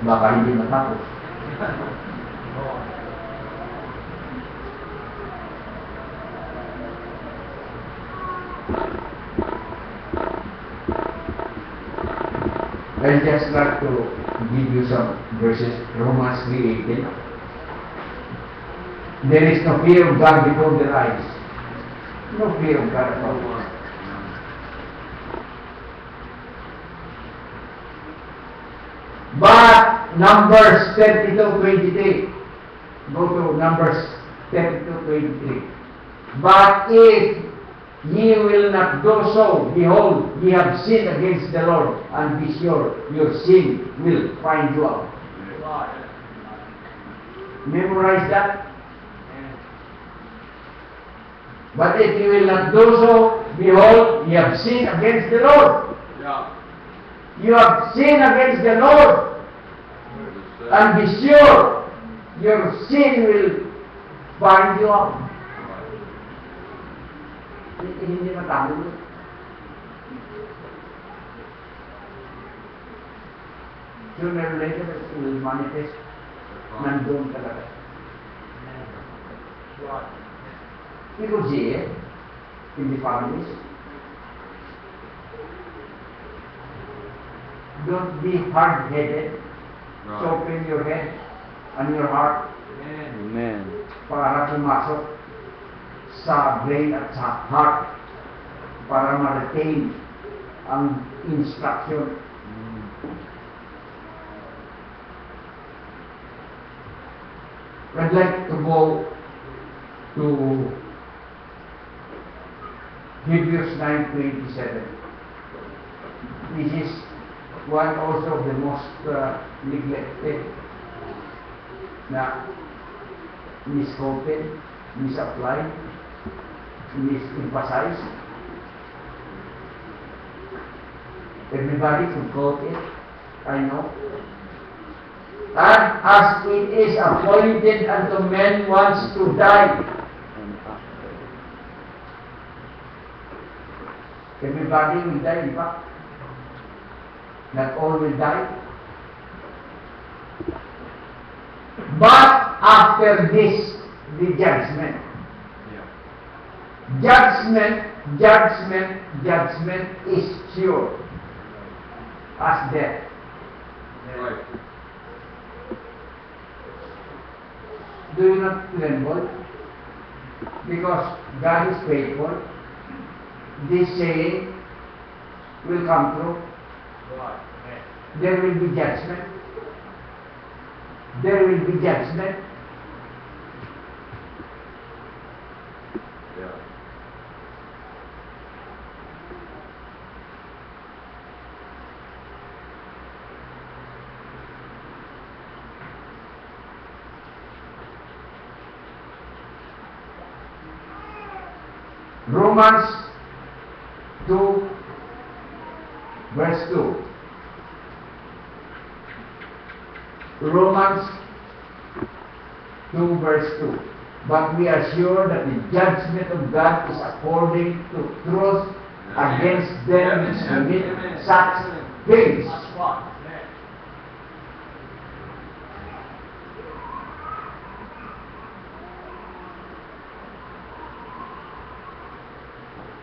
Baka hindi matapos. I'd just like to give you some verses, Romans 3:18. There is no fear of God before their eyes. No fear of God at all. But Numbers 32:23. Go to Numbers 32:23. But if ye will not do so, behold, ye have sinned against the Lord, and be sure your sin will find you out. Memorize that. But if you will not do so, behold, ye have sinned against the Lord. You have sinned against the Lord, and be sure your sin will find you out. Hindi matalo. Sooner or later, it will manifest. Nandun talaga. You could see it in the families. Don't be hard-headed. Soften your head and your heart Amen. para pumasok sa brain at sa heart para ma-retain ang instruction. I'd like to go to Hebrews 9:27. This is one also of the most neglected na misquoted, misapplied, misemphasized. Everybody could quote it, I know. And as it is appointed unto men once to die. Everybody will die, di ba? Not all will die. But after this, the judgment. Judgment is sure as death. Right. Do you not tremble? Because God is faithful. This saying will come true. There will be judgment. There will be judgment. Yeah. Romans 2 verse 2. Romans 2 verse 2. But we are sure that the judgment of God is according to truth against them which commit such things.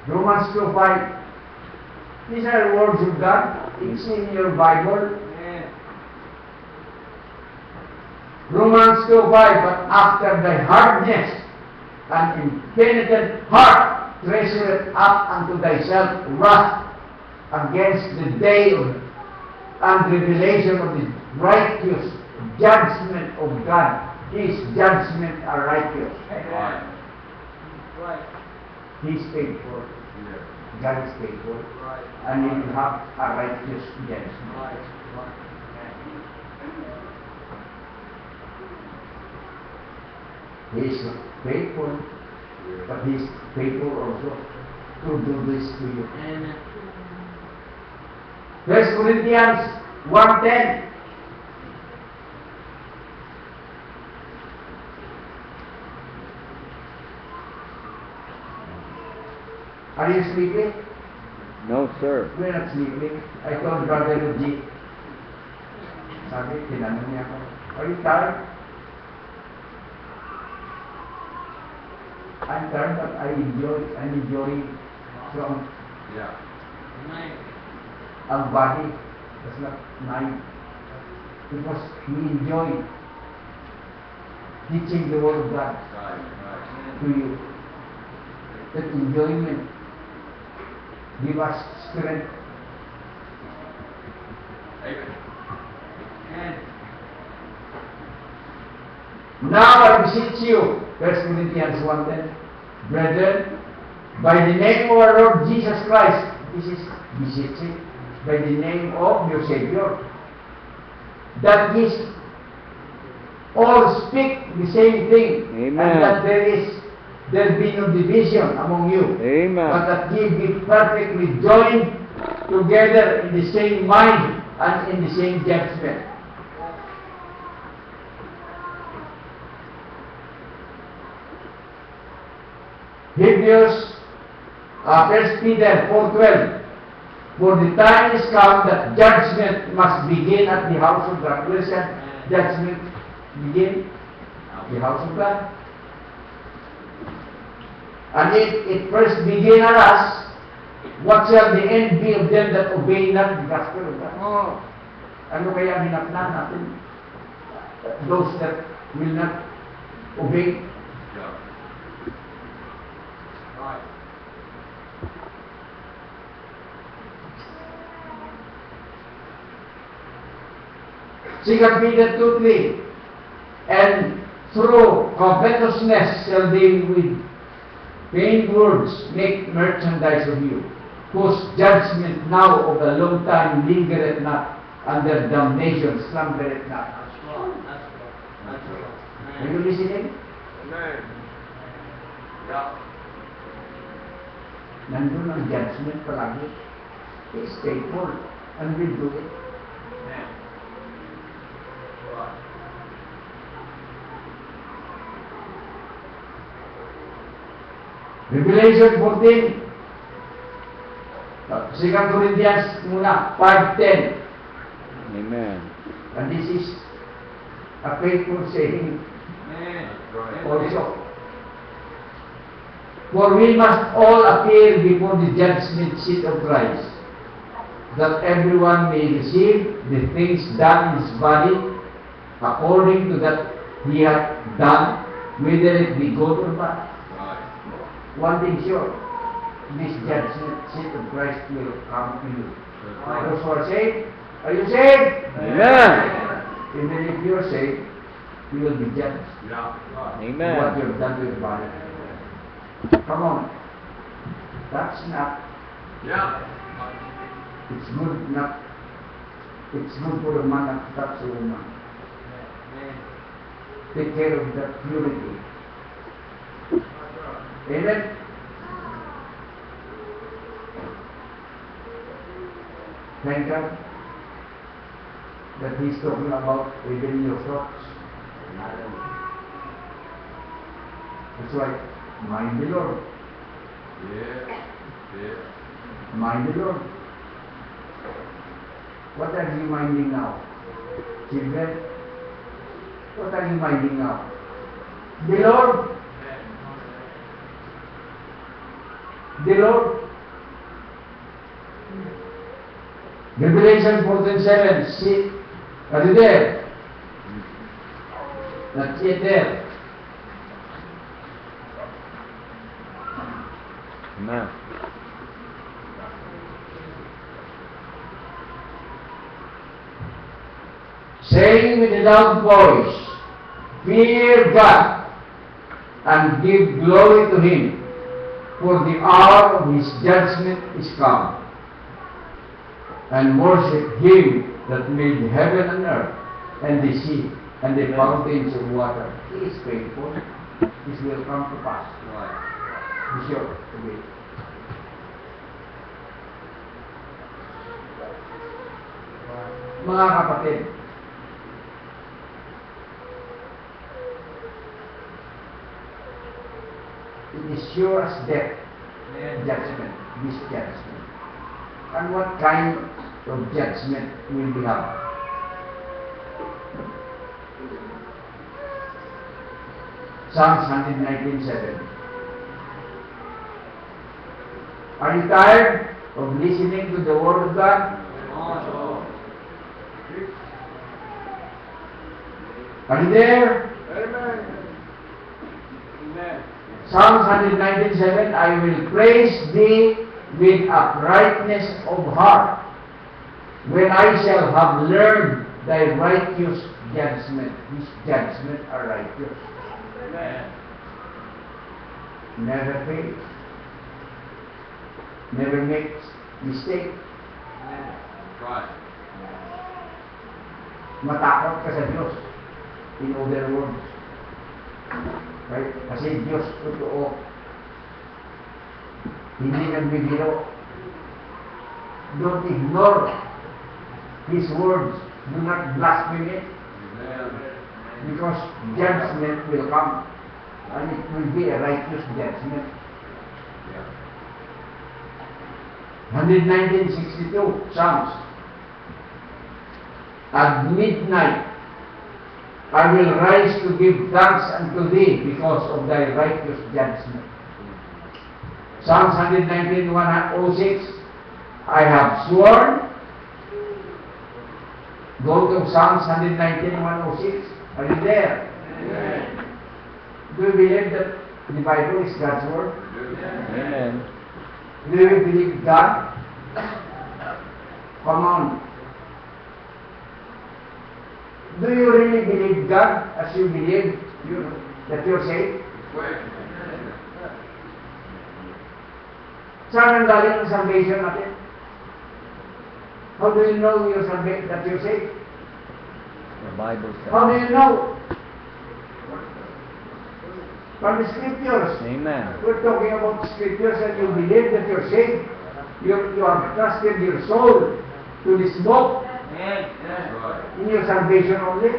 Romans 2:5. These are words of God. It's in your Bible. Romans 2:5. But after thy hardness and impenitent heart treasureth up unto thyself wrath against the day of and revelation of the righteous judgment of God. His judgment are righteous. Right. He is faithful. Yeah. God is faithful. And He will have a righteous judgment. He is faithful, but He is faithful also to do this to you. 1 Corinthians 1:10. Are you sleeping? No, sir. We're not sleeping. I told Brother Luigi. Sabi, tinanong niya ako, are you tired? I'm tired, but I'm enjoying from Yeah. our body. That's not mind. Because we enjoy teaching the Word of God Right. Right. to you. That enjoyment give us strength. Amen. Now I beseech you, 1 Corinthians 1:10, brethren, by the name of our Lord Jesus Christ, this is beseeching, by the name of your Savior, that ye all speak the same thing, Amen. and that there be no division among you, but Amen. that ye be perfectly joined together in the same mind and in the same judgment. Hebrews, 1 Peter 4:12. For the time is come that judgment must begin at the house of God. Where is that judgment begin? The house of God. And if it first begin at us, what shall the end be of them that obey not the gospel of God? Ano kaya hinapnan natin? Those that will not obey. Yeah. Right. Second Peter 2:3. And through covetousness shall they with vain words make merchandise of you, whose judgment now of a long time lingereth not, under damnation slumbereth not. Are you listening? Amen. Yeah. Nandun ang judgment palagi. He is faithful and will do it. Amen. Right. Revelation 14. 2 Corinthians muna, 5:10. Amen. And this is a faithful saying Amen. also. For we must all appear before the judgment seat of Christ, that everyone may receive the things done in his body according to that he hath done, whether it be good or bad. Right. One thing sure, this judgment seat of Christ will come to you. Those who are saved, are you saved? Amen. Even if you are saved, you will be judged Yeah. for what Amen. you have done to your body. Come on. That's not, Yeah. it's good not, it's good for a man not to touch a woman. Take care of that purity. Amen? Thank God that He's talking about even your thoughts. That's why, mind the Lord. Yeah. Yeah. Mind the Lord. What are you minding now? Children? What are you minding now? The Lord. The Lord. Revelation 14:7. See, are you there? Not yet there. Amen. Saying with a loud voice, fear God and give glory to Him, for the hour of His judgment is come. And worship Him that made heaven and earth, and the sea, and the fountains of water. He is faithful. This will come to pass. Right. Be sure of it. Mga kapatid, it is sure as death, judgment, this judgment. And what kind of judgment will we have? Psalms 119:7. Are you tired of listening to the Word of God? Are you there? Amen. Amen. Psalms 119:7, I will praise thee with uprightness of heart, when I shall have learned thy righteous judgment. His judgment are righteous. Amen. Never fails. Never makes mistake. Amen. Right. Matakot ka sa Diyos. In other words. Right? Kasi Diyos totoo. Hindi nagbibiro. Don't ignore His words. Do not blaspheme it. Amen. Because judgment will come. And it will be a righteous judgment. Yeah. 119:62 Psalms. At midnight I will rise to give thanks unto thee because of thy righteous judgment. Psalms 119:106 I have sworn. Go to Psalms 119:106. Are you there? Amen. Do you believe that the Bible is God's word? Amen. Do you believe God? Come on. Do you really believe God as you believe You know that you're saved? Saan ang galing ang salvation natin? How do you know that you're saved? The Bible says. How do you know? From the scriptures. Amen. We're talking about scriptures and you believe that you're saved. You have trusted your soul to this book in your salvation only.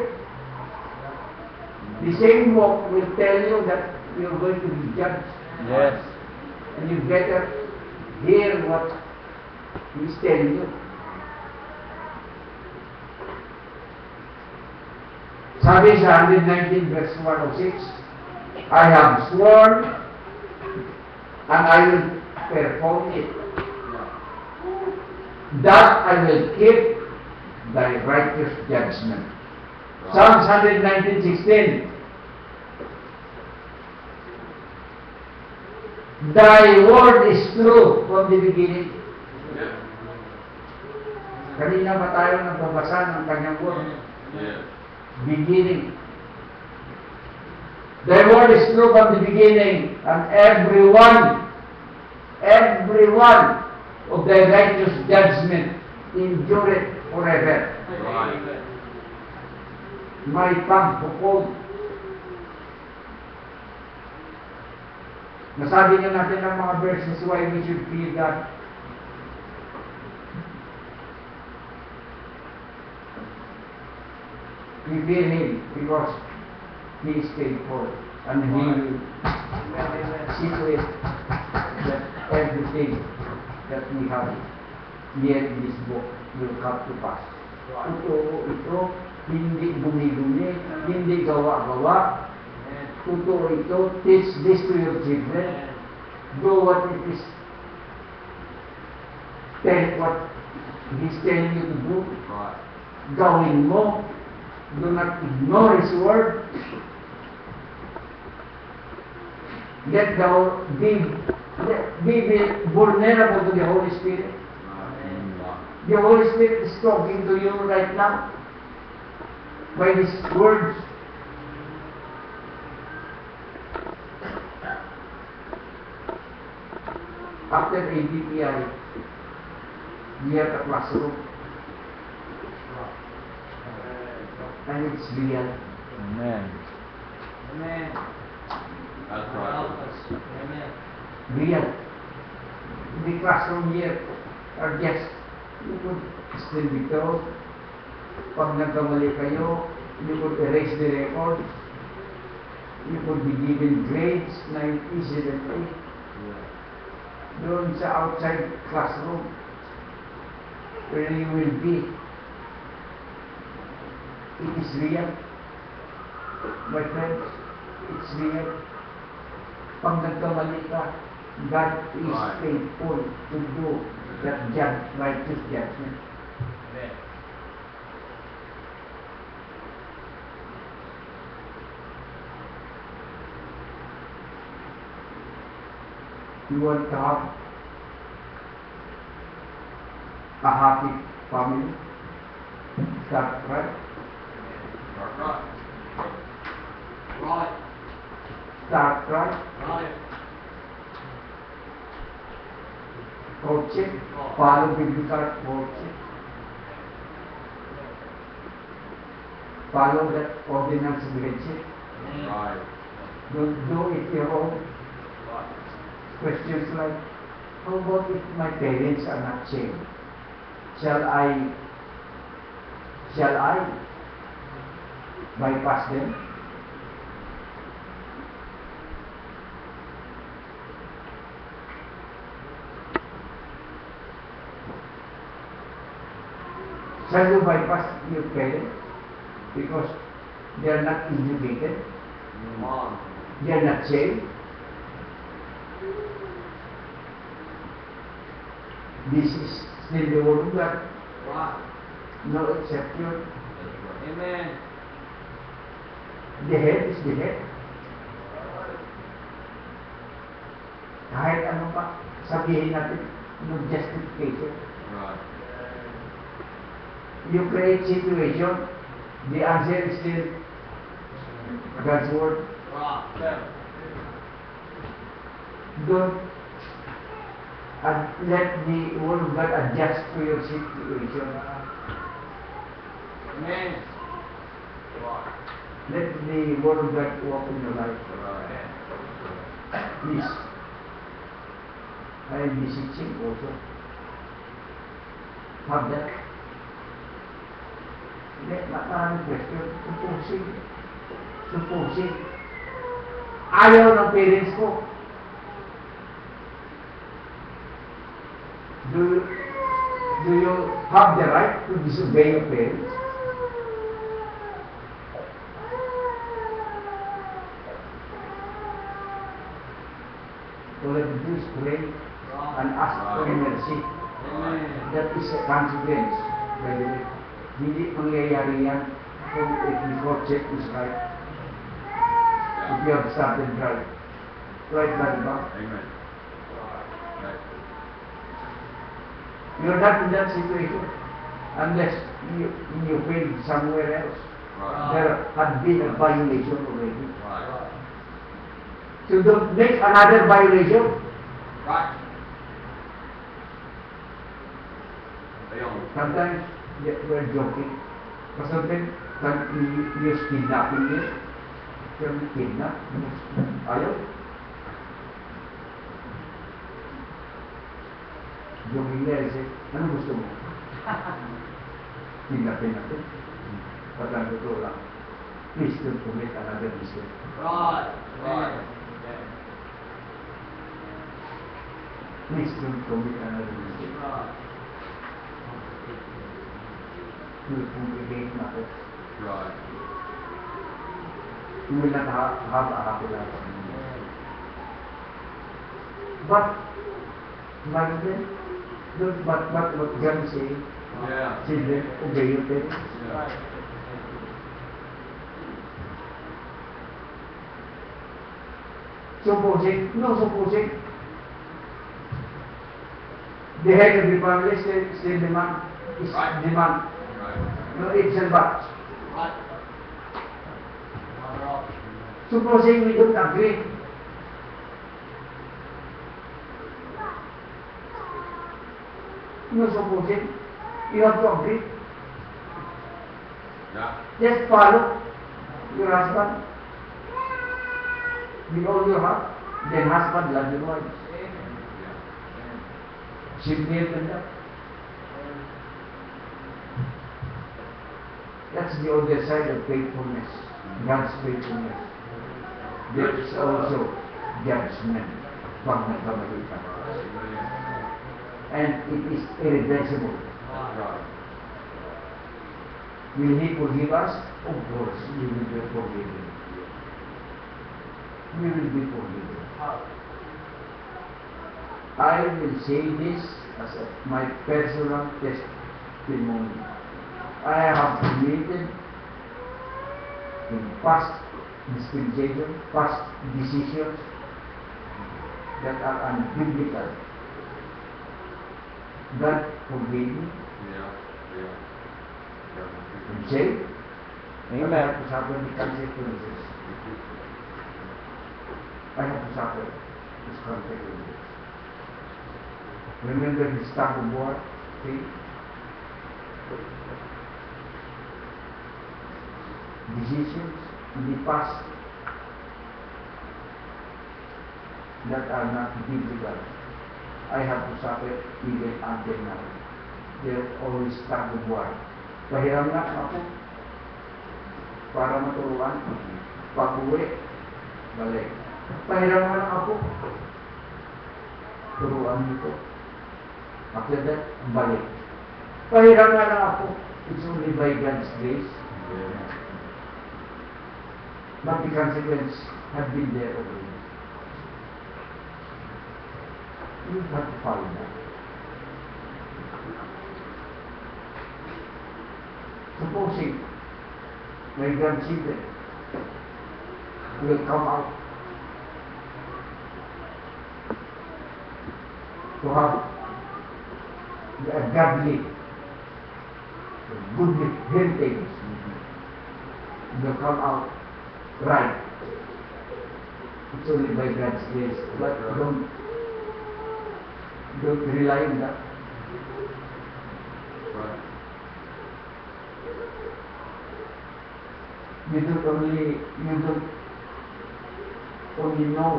The same book will tell you that you're going to be judged. Yes. And you better hear what he's telling you. Sabi sa 119 verse 106, I have sworn and I will perform it, that I will keep thy righteous judgment. Psalms 119:16. Thy word is true from the beginning. Kanina ba tayo nagbabasa ng kanyang word? Beginning. Thy word is true from the beginning, and every one of thy righteous judgment endureth forever. May pagpupod. Nasabi niya natin ang mga verses why we should fear God. We fear Him because He is faithful and He will see to it that everything that we have here in this book will come to pass. Totoo ito, hindi gumi-gumi, hindi gawa-gawa. Totoo ito, teach this to your children. Do what it is. Tell what He's telling you to do. Gawin mo. Do not ignore His word. Be vulnerable to the Holy Spirit. The Holy Spirit is talking to you right now by His words. After ADPI, we have a classroom. And it's real. Amen. Real. The classroom here are just, you could still be told, pag nagkamali kayo, you could erase the record, you could be given grades, 90, 70. Doon sa outside classroom, where you will be. It is real. My friends, it's real. Pag nagkamali ka, God is faithful to do that righteous judgment. You want to have a happy family? Start right. Start right. Coaching. Follow biblical coaching. Follow that ordinance leadership. Don't do it your own. Questions like, how about if my parents are not saved? Shall I bypass them? Shall you bypass your parents because they are not educated? They are not saved? This is still the word of God. No exception. Amen. The head is the head. Kahit ano pa, sabihin natin, no justification. You create situation, the answer is still God's word. Don't let the word of God adjust to your situation. Amen. Let the word of God walk in your life. Please. I am beseeching also. Have that. Maraming question. Supposing. Ayaw ng parents ko. Do you have the right to disobey your parents? All you have to do is pray and ask for mercy. That is a consequence, by the way. Hindi mangyayari yan kung if the court check is right. If you have started right. Right, ba? Amen. You're not in that situation unless you failed somewhere else. There had been a violation already. So don't make another violation. Right. Sometimes we're joking. But sometimes you use kidnapping here. Can we kidnap? Ayaw? Joking there, say, ano gusto mo? Kidnapin natin. Paglang totoo lang. Please don't commit another mistake. Right. Please don't commit another mistake. You will complicate matters. Right. You will not have a happy life. But, my friend, but what God is saying, Yeah. children, obey your parents. Yeah. Supposing, the head of the family still the man, is Right. the man. Right. No ifs and buts. Right. Supposing we don't agree. No supposing, you have to agree. Yeah. Just follow your husband with all your heart. Then husband love your wife. Simply than that. That's the other side of faithfulness. God's faithfulness. There is also judgment pag nagkamali ka. And it is irreversible. Right. Will He forgive us? Of course, we will be forgiven. We will be forgiven. I will say this as my personal testimony. I have committed in past dispensation, past decisions that are unbiblical. God forgave me Yeah. and saved. I Amen. have to suffer the consequences. I have to suffer these consequences. Remember the tug of war thing? Decisions in the past that are not biblical. I have to suffer even until now. They're always tug of war. Pahiram nga ako para maturuan. Pag-uwi, balik. Pahiram nga lang ako. Turuan nito. After that, balik. Pahiram nga lang ako. It's only by God's grace. But the consequences have been there already. You have to follow that. Supposing my grandchildren will come out to have a godly, good heritage, will come out right. It's only by God's grace. But don't rely on that. Right. You don't only know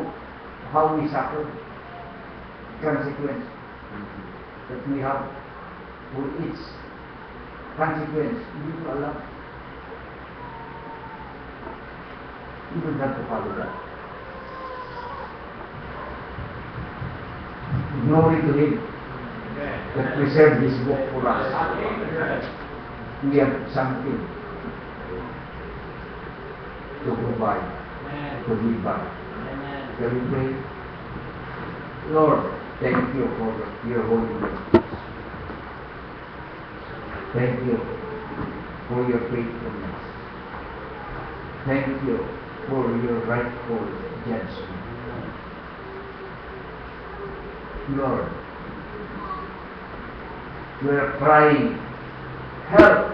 how we suffer, consequence that we have for its consequence. You don't allow. You don't have to follow that. Glory to Him that preserved this book for us. We have something to provide, to give back. Shall we pray? Lord, thank you for your holy word. Thank you for your faithfulness. Thank you for your rightful judgment. Lord, we are crying, help